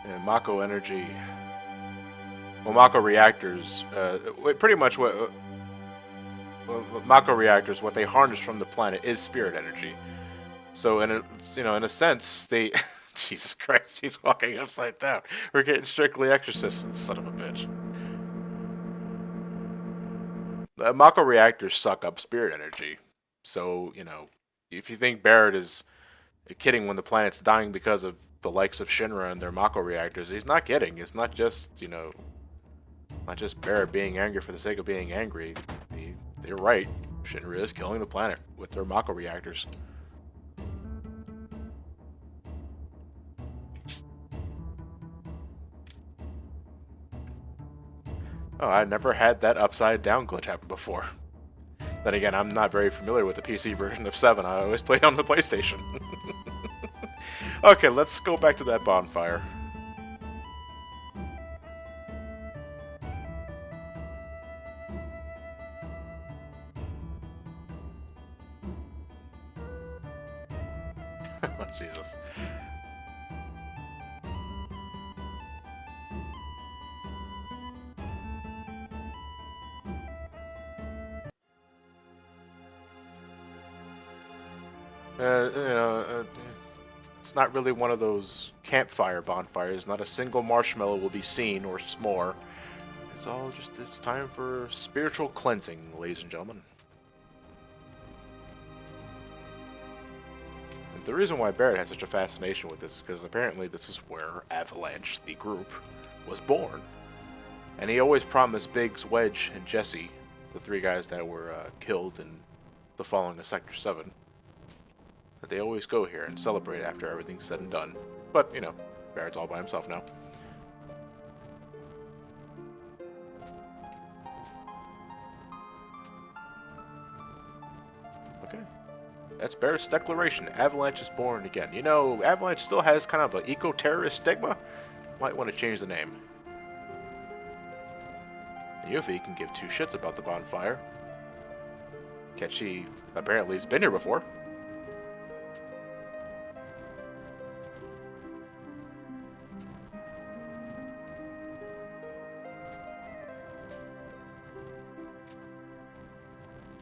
And Mako energy. Well, Mako reactors. Pretty much what Mako reactors, what they harness from the planet, is spirit energy. So, in a sense, they. Jesus Christ, she's walking upside down. We're getting strictly exorcist, son of a bitch. The Mako reactors suck up spirit energy. So, if you think Barrett is kidding when the planet's dying because of the likes of Shinra and their Mako reactors, he's not kidding. It's not just, not just Barrett being angry for the sake of being angry. They're right. Shinra is killing the planet with their Mako reactors. Oh, I never had that upside down glitch happen before. Then again, I'm not very familiar with the PC version of VII. I always play on the PlayStation. Okay, let's go back to that bonfire. Oh, Jesus. It's not really one of those campfire bonfires. Not a single marshmallow will be seen or s'more. It's time for spiritual cleansing, ladies and gentlemen. And the reason why Barrett has such a fascination with this is because apparently this is where Avalanche, the group, was born. And he always promised Biggs, Wedge, and Jesse, the three guys that were killed in the falling of Sector 7, that they always go here and celebrate after everything's said and done. But, Barrett's all by himself now. Okay. That's Barrett's declaration. Avalanche is born again. You know, Avalanche still has kind of an eco-terrorist stigma. Might want to change the name. Yuffie can give two shits about the bonfire. Ketchi apparently has been here before.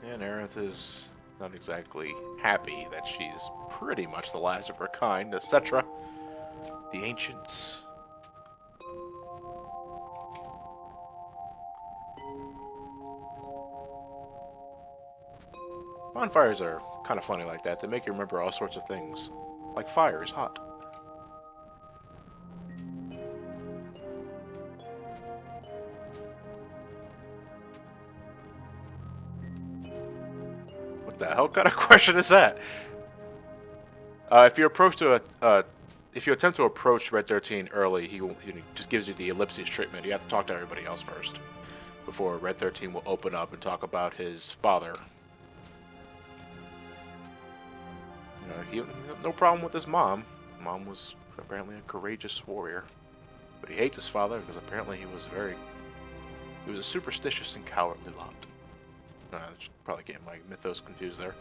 And Aerith is not exactly happy that she's pretty much the last of her kind, etc. The ancients. Bonfires are kind of funny like that. They make you remember all sorts of things. Like fire is hot. What the hell kind of question is that? If you attempt to approach Red 13 early, he just gives you the ellipses treatment. You have to talk to everybody else first before Red 13 will open up and talk about his father. He had no problem with his mom. Mom was apparently a courageous warrior, but he hates his father because apparently he was a superstitious and cowardly lot. Probably getting my mythos confused there.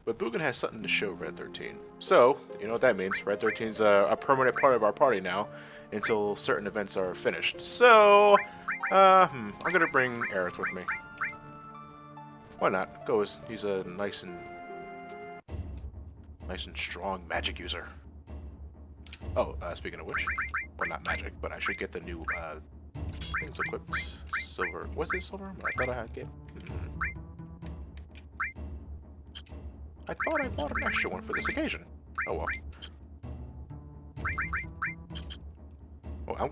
But Bugin has something to show Red 13. So, you know what that means. Red 13's a permanent part of our party now until certain events are finished. So, I'm going to bring Aerith with me. Why not? He's a nice and strong magic user. Oh, speaking of which, well, not magic, but I should get the new things equipped. Silver. Was it silver? I thought I had game. I thought I bought an extra one for this occasion. Oh well. Oh, I'm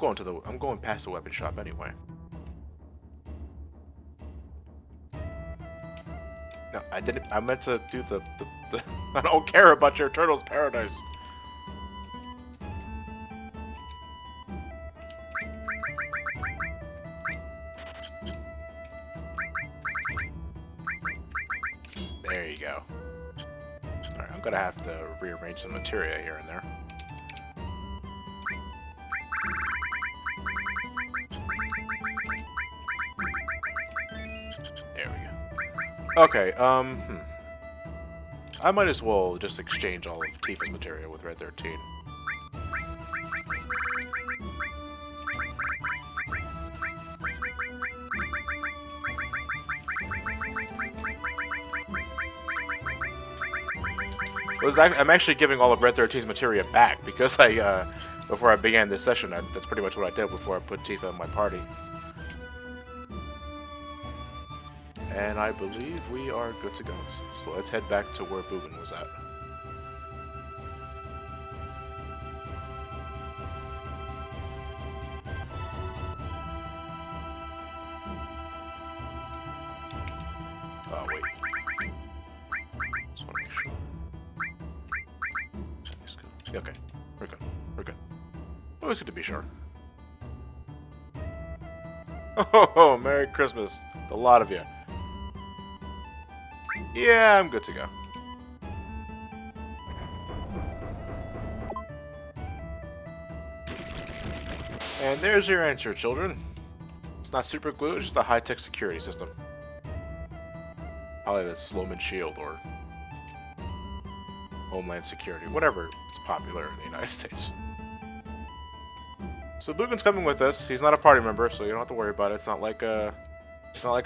going past the weapon shop anyway. No, I didn't. I meant to do the I don't care about your turtle's paradise. There you go. Alright, I'm gonna have to rearrange some materia here and there. There we go. Okay, I might as well just exchange all of Tifa's materia with Red 13. I'm actually giving all of Red 13's materia back because before I began this session, that's pretty much what I did before I put Tifa in my party. And I believe we are good to go. So let's head back to where Bugin was at. Oh, wait. Just want to make sure. Okay, we're good. We're good. Always good to be sure. Oh, Merry Christmas. A lot of you. Yeah, I'm good to go. And there's your answer, children. It's not super glue, it's just a high-tech security system. Probably the Sloman Shield or Homeland Security, whatever is popular in the United States. So Bugin's coming with us. He's not a party member, so you don't have to worry about it. It's not like a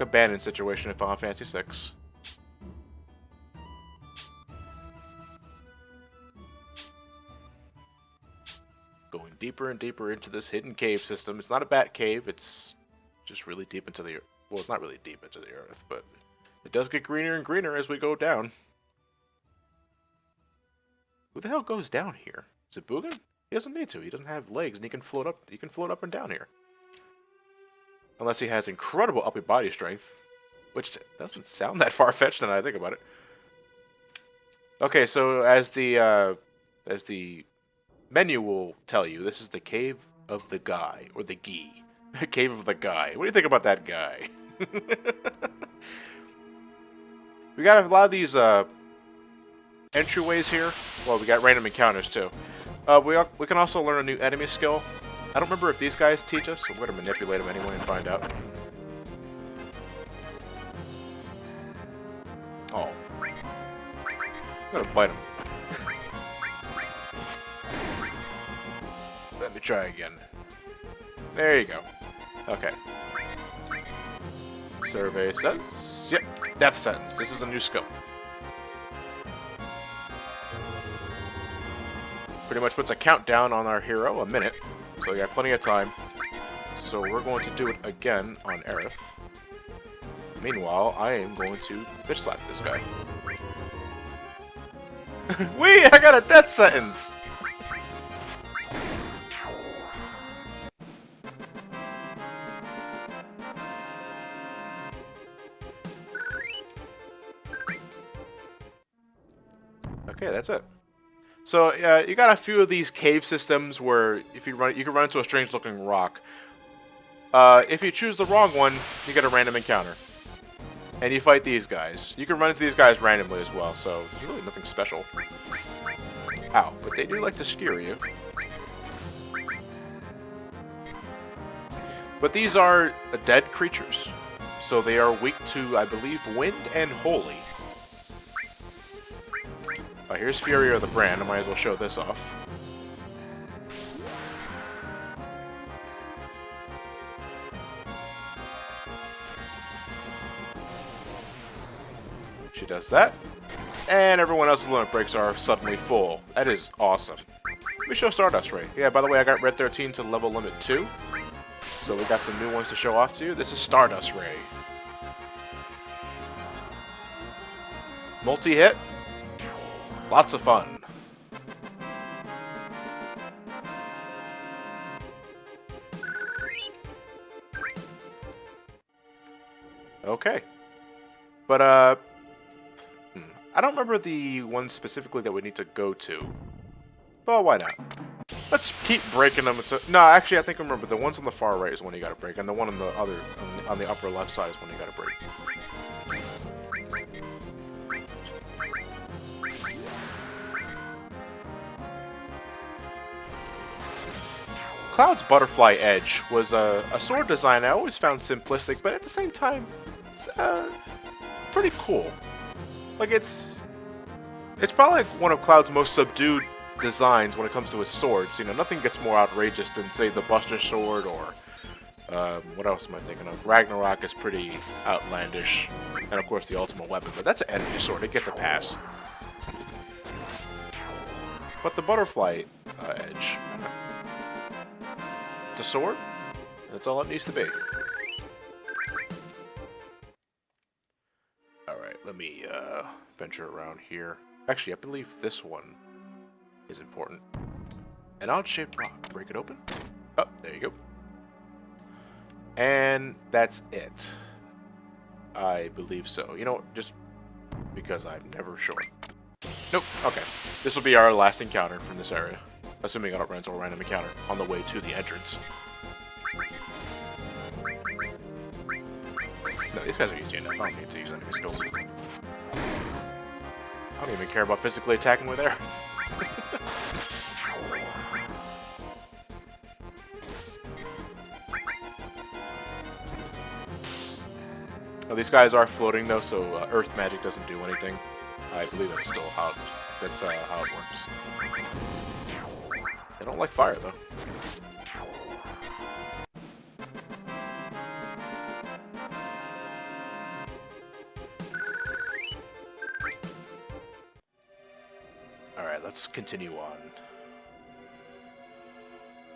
Bannon situation in Final Fantasy VI. Going deeper and deeper into this hidden cave system. It's not a bat cave, it's just really deep into the earth. Well, it's not really deep into the earth, but it does get greener and greener as we go down. Who the hell goes down here? Is it Bugin? He doesn't need to. He doesn't have legs and he can float up. He can float up and down here. Unless he has incredible upper body strength, which doesn't sound that far-fetched now that I think about it. Okay, so as the menu will tell you this is the Cave of the Guy, or the Gee. Cave of the Guy. What do you think about that guy? We got a lot of these entryways here. Well, we got random encounters too. We can also learn a new enemy skill. I don't remember if these guys teach us, so we're going to manipulate them anyway and find out. Oh. I'm going to bite him. Let me try again. There you go. Okay. Survey says... Yep, death sentence. This is a new skill. Pretty much puts a countdown on our hero, a minute. So we got plenty of time. So we're going to do it again on Aerith. Meanwhile, I am going to bitch slap this guy. Wee! I got a death sentence! Okay, that's it. So you got a few of these cave systems where if you can run into a strange-looking rock. If you choose the wrong one, you get a random encounter, and you fight these guys. You can run into these guys randomly as well, so there's really nothing special. Ow! But they do like to skewer you. But these are dead creatures, so they are weak to, I believe, wind and holy. Here's Fury or the Brand. I might as well show this off. She does that. And everyone else's limit breaks are suddenly full. That is awesome. Let me show Stardust Ray. Yeah, by the way, I got Red 13 to level limit 2. So we got some new ones to show off to you. This is Stardust Ray. Multi-hit. Lots of fun. Okay. But, I don't remember the one specifically that we need to go to. But why not? Let's keep breaking them. No, actually, I think I remember the ones on the far right is one you gotta break, and the one on the other, on the upper left side is one you gotta break. Cloud's Butterfly Edge was a sword design I always found simplistic, but at the same time, it's pretty cool. Like, it's probably like one of Cloud's most subdued designs when it comes to his swords. You know, nothing gets more outrageous than, say, the Buster Sword or, what else am I thinking of? Ragnarok is pretty outlandish, and of course the Ultimate Weapon, but that's an energy sword, it gets a pass. But the Butterfly Edge... It's a sword. That's all it needs to be. Alright, let me venture around here. Actually, I believe this one is important. An odd-shaped rock. Break it open. Oh, there you go. And that's it. I believe so. You know what? Just because I'm never sure. Nope. Okay. This will be our last encounter from this area. Assuming I don't run into a random encounter on the way to the entrance. No, these guys are easy enough. I don't need to use enemy skills. I don't even care about physically attacking with air. Oh, these guys are floating though, so earth magic doesn't do anything. I believe that's still how how it works. They don't like fire, though. Alright, let's continue on.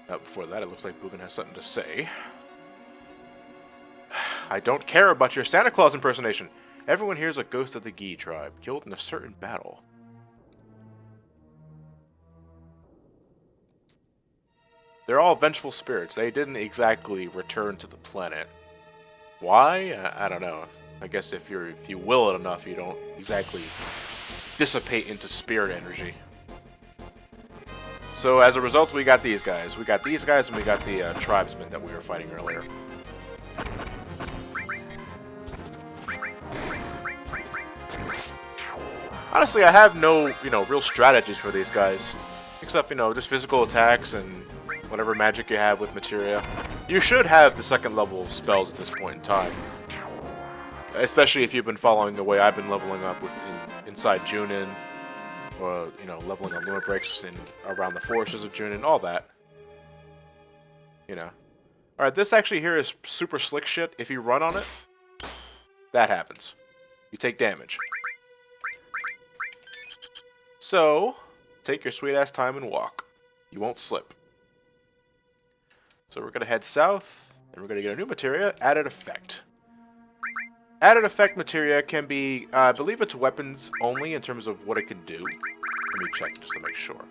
Before that, it looks like Boogan has something to say. I don't care about your Santa Claus impersonation. Everyone here is a ghost of the Gee tribe, killed in a certain battle. They're all vengeful spirits. They didn't exactly return to the planet. Why? I don't know. I guess if you will it enough, you don't exactly dissipate into spirit energy. So as a result, we got these guys. We got these guys, and we got the tribesmen that we were fighting earlier. Honestly, I have no, real strategies for these guys. Except, just physical attacks and whatever magic you have with materia. You should have the second level of spells at this point in time. Especially if you've been following the way I've been leveling up inside Junin. Or, leveling on Lunar Breaks and around the forests of Junin, all that. Alright, this actually here is super slick shit. If you run on it, that happens. You take damage. So, take your sweet ass time and walk. You won't slip. So we're going to head south, and we're going to get a new materia, Added Effect. Added Effect materia can be, I believe it's weapons only in terms of what it can do. Let me check just to make sure.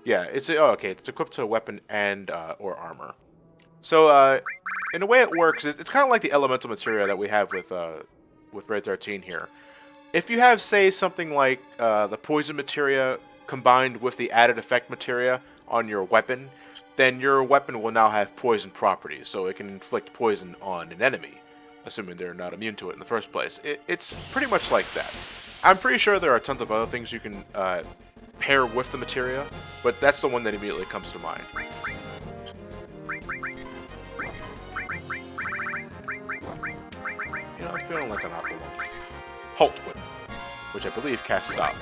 Yeah, it's equipped to a weapon and or armor. So, in a way it works, it's kind of like the elemental materia that we have with Raid 13 here. If you have, say, something like the poison materia combined with the added effect materia on your weapon, then your weapon will now have poison properties, so it can inflict poison on an enemy, assuming they're not immune to it in the first place. It's pretty much like that. I'm pretty sure there are tons of other things you can pair with the materia, but that's the one that immediately comes to mind. I'm feeling like an Aqualung. Halt Whip, which I believe casts Stop.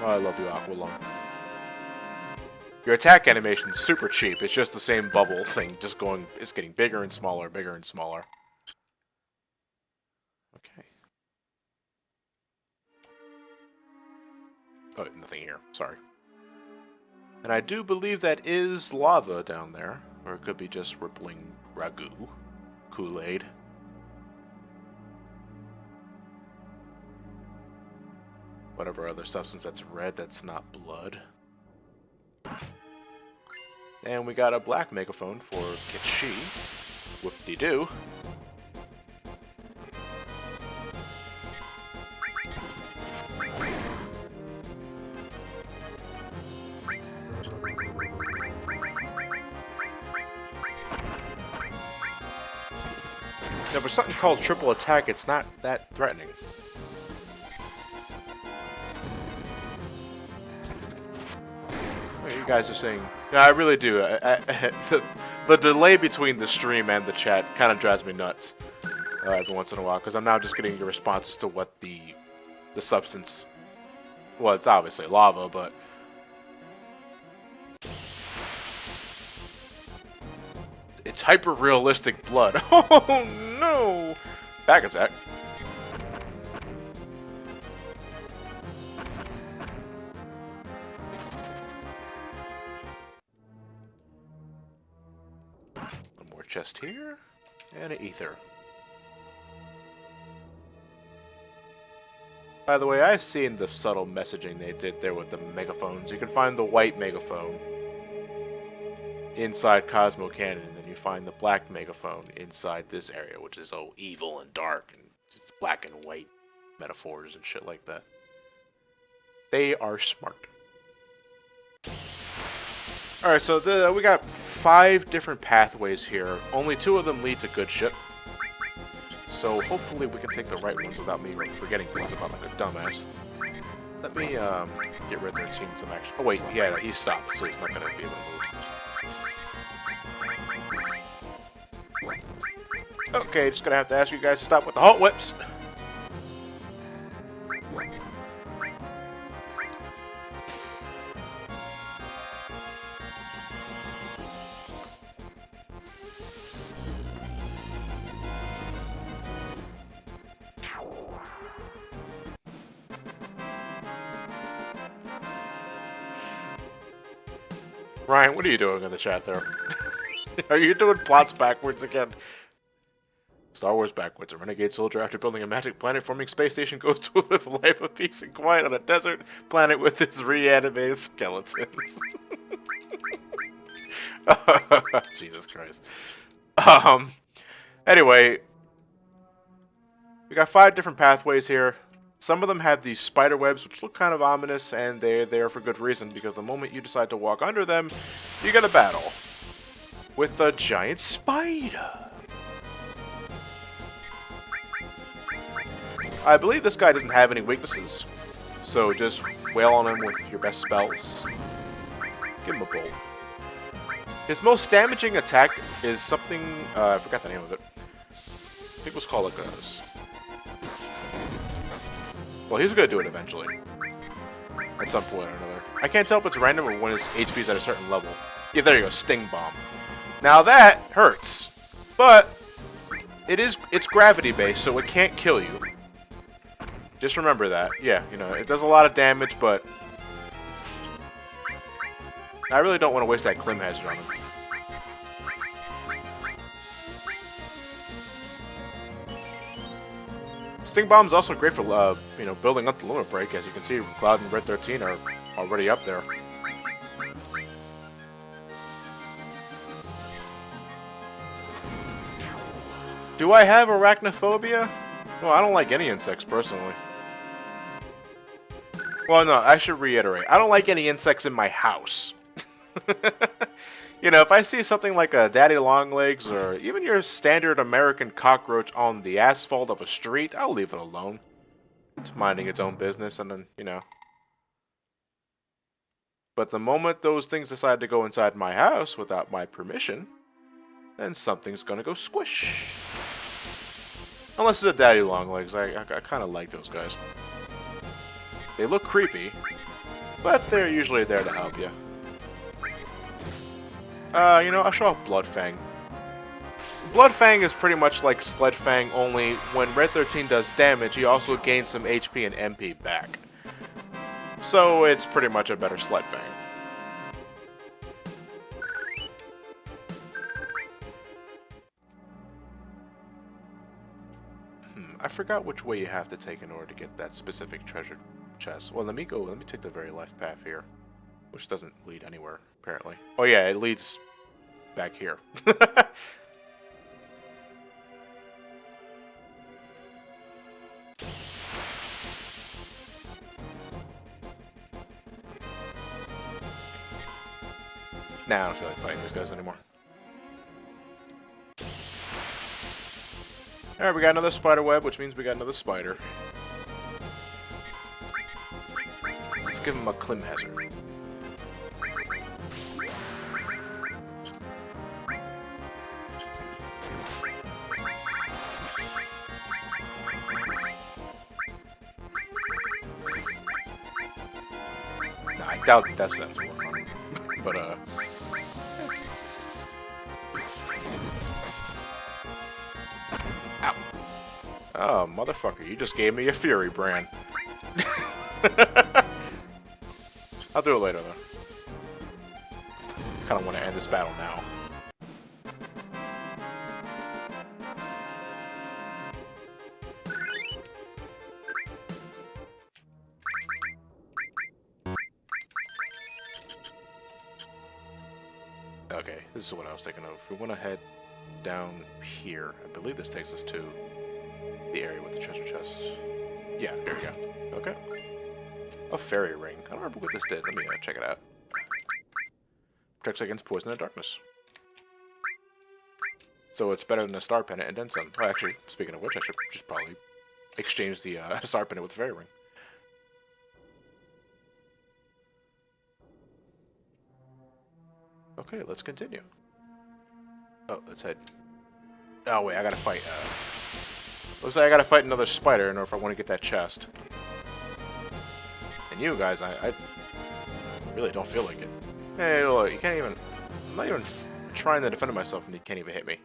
Oh, I love you, Aqualung. Your attack animation is super cheap. It's just the same bubble thing, it's getting bigger and smaller, bigger and smaller. Okay. Oh, nothing here. Sorry. And I do believe that is lava down there. Or it could be just rippling ragu. Kool-Aid. Whatever other substance that's red that's not blood. And we got a black megaphone for Kitshi. Whoop-de-doo. Now, for something called triple attack, it's not that threatening. You guys are saying... No, I really do. The delay between the stream and the chat kind of drives me nuts every once in a while, because I'm now just getting your responses to what the substance... Well, it's obviously lava, but... It's hyper-realistic blood. Oh, no! Back attack. One more chest here. And an ether. By the way, I've seen the subtle messaging they did there with the megaphones. You can find the white megaphone inside Cosmo Canyon, and then you find the black megaphone inside this area, which is all evil and dark, and it's black and white metaphors and shit like that. They are smart. Alright, so we got 5 different pathways here. Only 2 of them lead to good shit. So hopefully we can take the right ones without me forgetting things about like a dumbass. Let me get rid of 13 some action. Oh wait, yeah, he stopped, so he's not gonna be able to move. Okay, just gonna have to ask you guys to stop with the halt whips. Ryan, what are you doing in the chat there? Are you doing plots backwards again? Star Wars backwards. A renegade soldier, after building a magic planet-forming space station, goes to live a life of peace and quiet on a desert planet with his reanimated skeletons. Jesus Christ. Um. Anyway, we got 5 different pathways here. Some of them have these spider webs, which look kind of ominous, and they're there for good reason, because the moment you decide to walk under them, you get a battle with a giant spider. I believe this guy doesn't have any weaknesses, so just wail on him with your best spells. Give him a bolt. His most damaging attack is something, I forgot the name of it. I think it was called like a... Well, he's gonna do it eventually. At some point or another. I can't tell if it's random or when his HP is at a certain level. Yeah, there you go, Sting Bomb. Now that hurts, but it's gravity based, so it can't kill you. Just remember that. Yeah, you know, it does a lot of damage, but I really don't want to waste that Clim Hazard on him. Sting Bomb is also great for, you know, building up the limit break. As you can see, Cloud and Red 13 are already up there. Do I have arachnophobia? Well, I don't like any insects, personally. Well, no, I should reiterate. I don't like any insects in my house. You know, if I see something like a daddy longlegs or even your standard American cockroach on the asphalt of a street, I'll leave it alone. It's minding its own business, and then, you know. But the moment those things decide to go inside my house without my permission, then something's gonna go squish. Unless it's a daddy longlegs. I kind of like those guys. They look creepy, but they're usually there to help you. You know, I'll show off Bloodfang. Bloodfang is pretty much like Sledgefang, only when Red 13 does damage, he also gains some HP and MP back. So it's pretty much a better Sledgefang. I forgot which way you have to take in order to get that specific treasure chest. Well, let me take the very left path here. Which doesn't lead anywhere, apparently. Oh yeah, it leads back here. Nah, I don't feel like fighting these guys anymore. Alright, we got another spider web, which means we got another spider. Let's give him a Clim Hazard. Nah, I doubt that's going to work on him. But, Ow. Oh, motherfucker, you just gave me a Fury brand. I'll do it later, though. Kind of want to end this battle now. Okay, this is what I was thinking of. We want to head down here. I believe this takes us to the area with the treasure chest. Yeah, there we go. Okay. A fairy ring. I don't remember what this did. Let me check it out. Protects against poison and darkness. So it's better than a star pendant and then some. Oh, actually, speaking of which, I should just probably exchange the star pendant with the fairy ring. Okay, let's continue. Oh, let's head. Oh wait, I gotta fight. Looks like I gotta fight another spider in order if I want to get that chest. And you guys, I really don't feel like it. Hey, look, you can't even. I'm not even trying to defend myself, and you can't even hit me.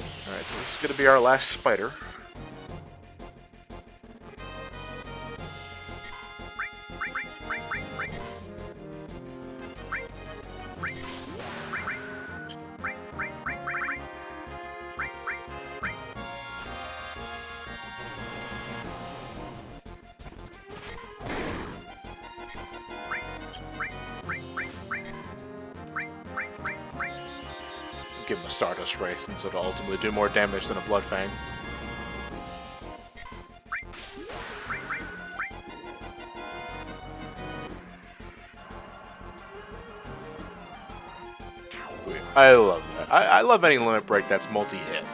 All right, so this is gonna be our last spider. give him a Stardust Ray, since it'll ultimately do more damage than a Blood Fang. I love that. I love any limit break that's multi-hit.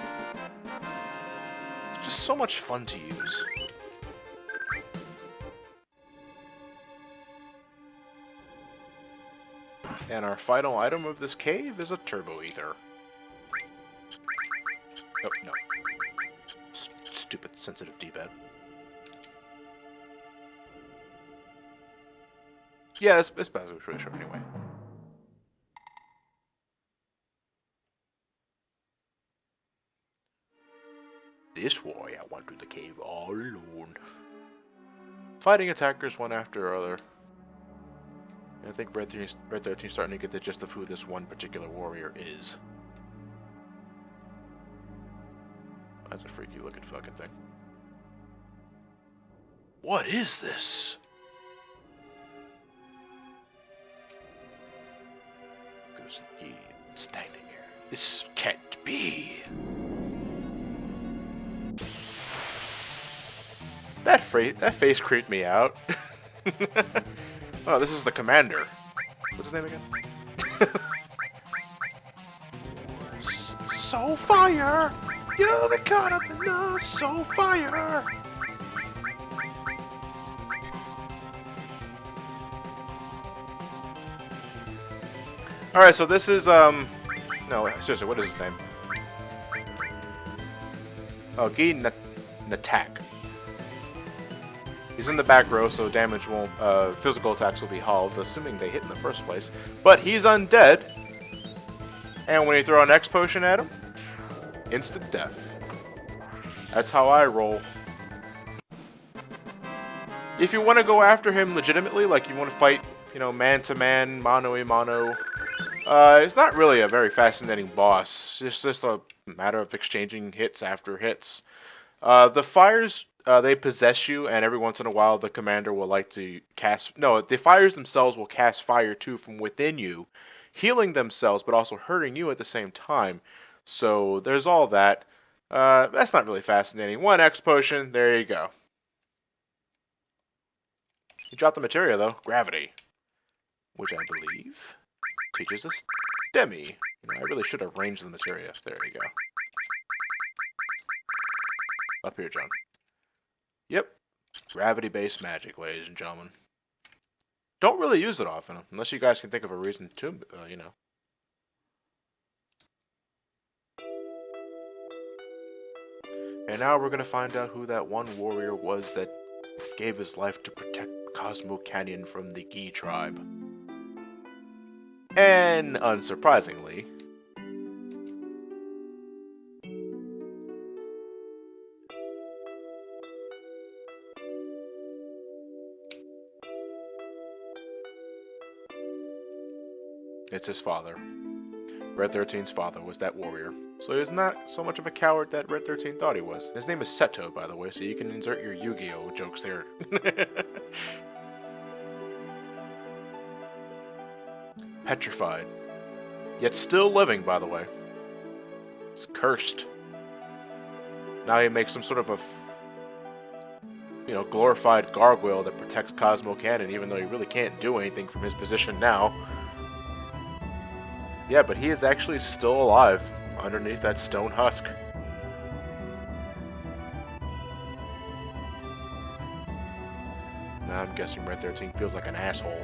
It's just so much fun to use. And our final item of this cave is a Turbo Ether. Oh, no. Stupid sensitive D-pad. Yeah, this battle was really short anyway. This warrior went to the cave all alone. Fighting attackers one after other. I think Red 13's starting to get the gist of who this one particular warrior is. That's a freaky looking fucking thing. What is this? Goes he standing here. This can't be. That face creeped me out. Oh, this is the commander. What's his name again? So fire! You get caught up in the so fire! Alright, so this is, no, seriously, what is his name? Oh, Natak. He's in the back row, so damage won't, physical attacks will be halved, assuming they hit in the first place. But he's undead, and when you throw an X potion at him, instant death. That's how I roll. If you want to go after him legitimately, like you want to fight, you know, man-to-man, mano-a-mano, it's not really a very fascinating boss. It's just a matter of exchanging hits after hits. The fires, they possess you, and every once in a while the commander will like to cast... No, the fires themselves will cast fire too from within you, healing themselves but also hurting you at the same time. So there's all that. That's not really fascinating. One X potion, there you go. You dropped the materia though, gravity, which I believe teaches us Demi. You know, I really should have ranged the materia. There you go. Up here, John. Yep. Gravity-based magic, ladies and gentlemen. Don't really use it often, unless you guys can think of a reason to, you know. And now we're going to find out who that one warrior was that gave his life to protect Cosmo Canyon from the Gi tribe. And, unsurprisingly, it's his father. Red 13's father was that warrior. So he's not so much of a coward that Red 13 thought he was. His name is Seto, by the way, so you can insert your Yu-Gi-Oh! Jokes there. Petrified. Yet still living, by the way. It's cursed. Now he makes some sort of a, you know, glorified gargoyle that protects Cosmo Canyon, even though he really can't do anything from his position now. Yeah, but he is actually still alive underneath that stone husk. Now I'm guessing Red 13 feels like an asshole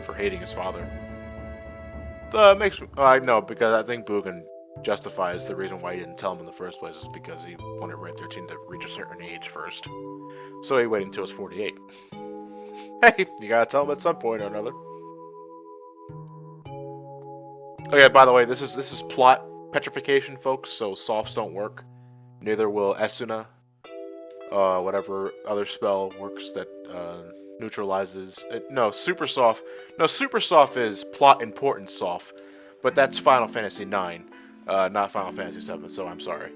for hating his father. Makes no, because I think Boogan justifies the reason why he didn't tell him in the first place is because he wanted Red 13 to reach a certain age first. So he waited until he was 48. Hey, you gotta tell him at some point or another. Okay, by the way, this is plot petrification, folks, so softs don't work. Neither will Esuna, whatever other spell works that neutralizes... No, Super Soft... No, Super Soft is plot important soft, but that's Final Fantasy IX, not Final Fantasy VII, so I'm sorry.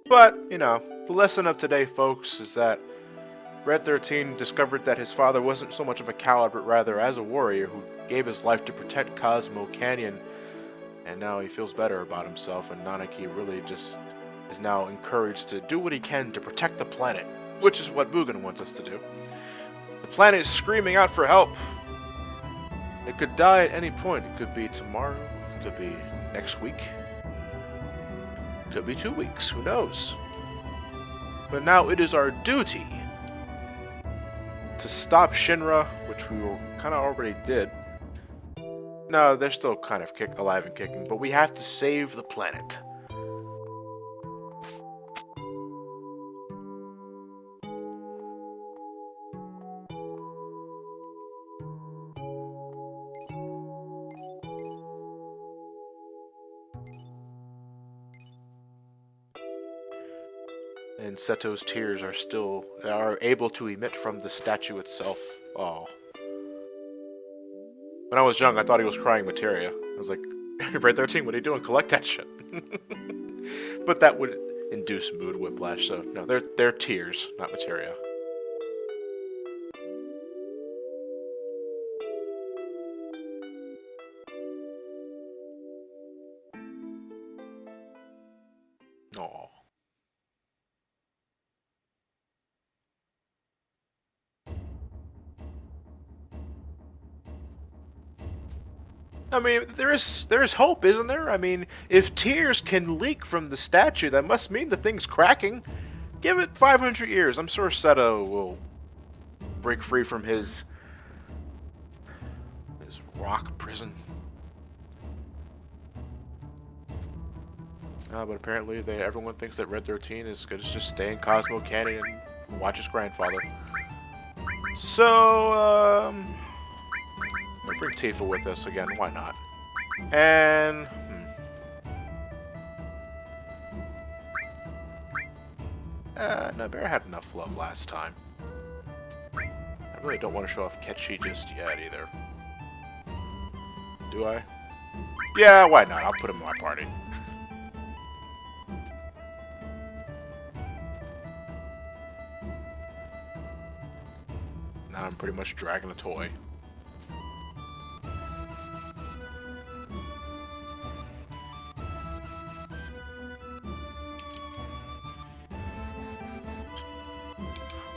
But, you know, the lesson of today, folks, is that Red 13 discovered that his father wasn't so much of a coward, but rather as a warrior who gave his life to protect Cosmo Canyon, and now he feels better about himself, and Nanaki really just is now encouraged to do what he can to protect the planet, which is what Mugen wants us to do. The planet is screaming out for help. It could die at any point. It could be tomorrow, it could be next week, it could be 2 weeks, who knows? But now it is our duty to stop Shinra, which we kind of already did. No, they're still kind of alive and kicking, but we have to save the planet. And Seto's tears are able to emit from the statue itself. Oh. When I was young, I thought he was crying materia. I was like, Red 13, what are you doing? Collect that shit. But that would induce mood whiplash, so no, they're tears, not materia. Oh. I mean, there is hope, isn't there? I mean, if tears can leak from the statue, that must mean the thing's cracking. Give it 500 years. I'm sure Seto will break free from his rock prison. But apparently, everyone thinks that Red 13 is good as just stay in Cosmo Canyon and watch his grandfather. So, we'll bring Tifa with us again. Why not? And no, Bear had enough love last time. I really don't want to show off Ketchi just yet either. Do I? Yeah, why not? I'll put him in my party. Now I'm pretty much dragging a toy.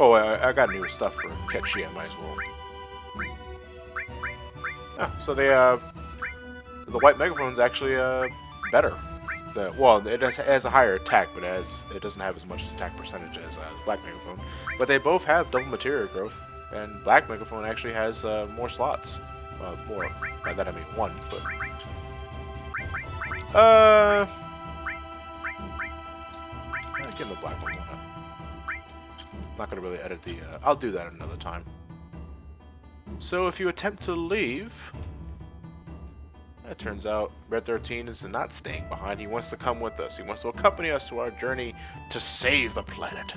Oh, I got new stuff for Ketchi, I might as well. Ah, so the white megaphone's actually better. Well, it has a higher attack, but it doesn't have as much attack percentage as black megaphone. But they both have double materia growth, and black megaphone actually has more slots. More. By that I mean one, but give him the black one. Not gonna really edit the. I'll do that another time. So if you attempt to leave, it turns out Red 13 is not staying behind. He wants to come with us. He wants to accompany us to our journey to save the planet.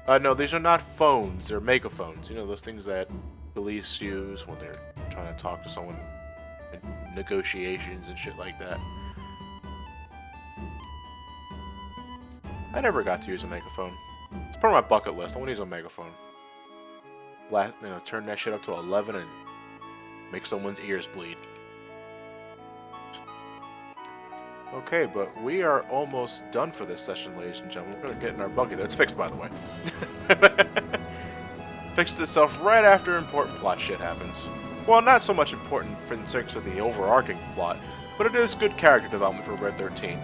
No, these are not phones. They're megaphones. You know, those things that police use when they're trying to talk to someone in negotiations and shit like that. I never got to use a megaphone. It's part of my bucket list. I want to use a megaphone. Turn that shit up to 11 and make someone's ears bleed. Okay, but we are almost done for this session, ladies and gentlemen. We're gonna get in our buggy. It's fixed, by the way. Fixed itself right after important plot shit happens. Well, not so much important for the sake of the overarching plot, but it is good character development for Red 13.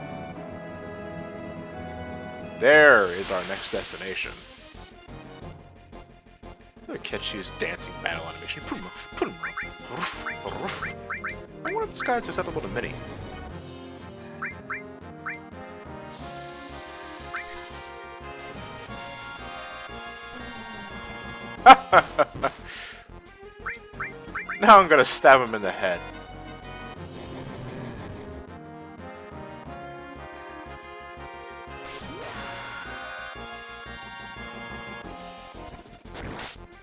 There is our next destination. Look at Ketchi's dancing battle animation. I wonder if this guy's susceptible to mini. Now I'm gonna stab him in the head.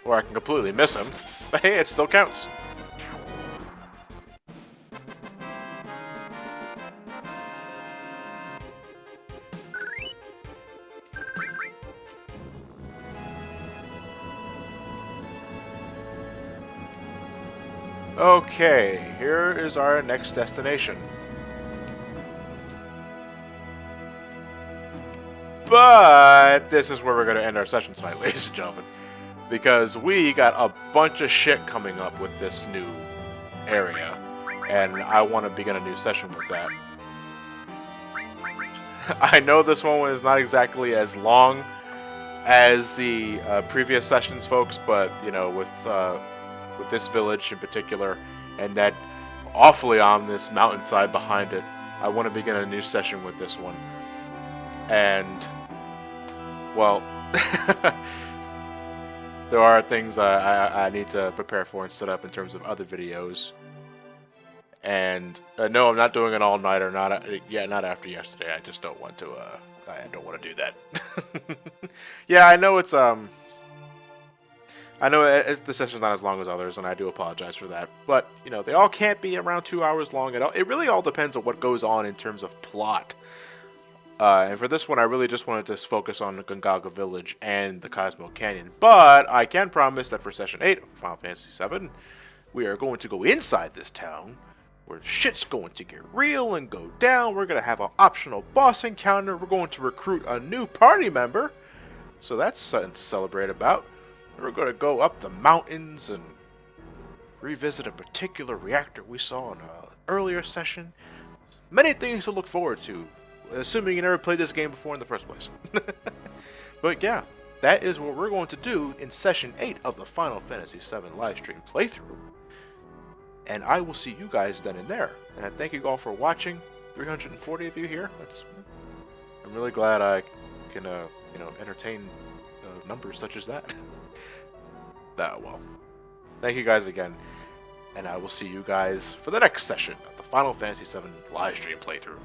Or I can completely miss him. But hey, it still counts. Okay, here is our next destination. But this is where we're going to end our session tonight, ladies and gentlemen. Because we got a bunch of shit coming up with this new area. And I want to begin a new session with that. I know this one is not exactly as long as the previous sessions, folks, but, you know, with this village in particular, and that awfully ominous mountainside behind it, I want to begin a new session with this one. And, well, there are things I need to prepare for and set up in terms of other videos. And no, I'm not doing an all-nighter. Not after yesterday. I just don't want to. I don't want to do that. Yeah, I know it's I know the session's not as long as others, and I do apologize for that. But you know, they all can't be around 2 hours long at all. It really all depends on what goes on in terms of plot. And for this one, I really just wanted to focus on the Gongaga Village and the Cosmo Canyon. But I can promise that for Session 8 of Final Fantasy VII, we are going to go inside this town, where shit's going to get real and go down. We're going to have an optional boss encounter. We're going to recruit a new party member. So that's something to celebrate about. We're going to go up the mountains and revisit a particular reactor we saw in an earlier session. Many things to look forward to, assuming you never played this game before in the first place. But yeah, that is what we're going to do in Session 8 of the Final Fantasy VII livestream playthrough. And I will see you guys then and there. And I thank you all for watching. 340 of you here. I'm really glad I can, entertain numbers such as that. Well, thank you guys again. And I will see you guys for the next session of the Final Fantasy VII livestream playthrough.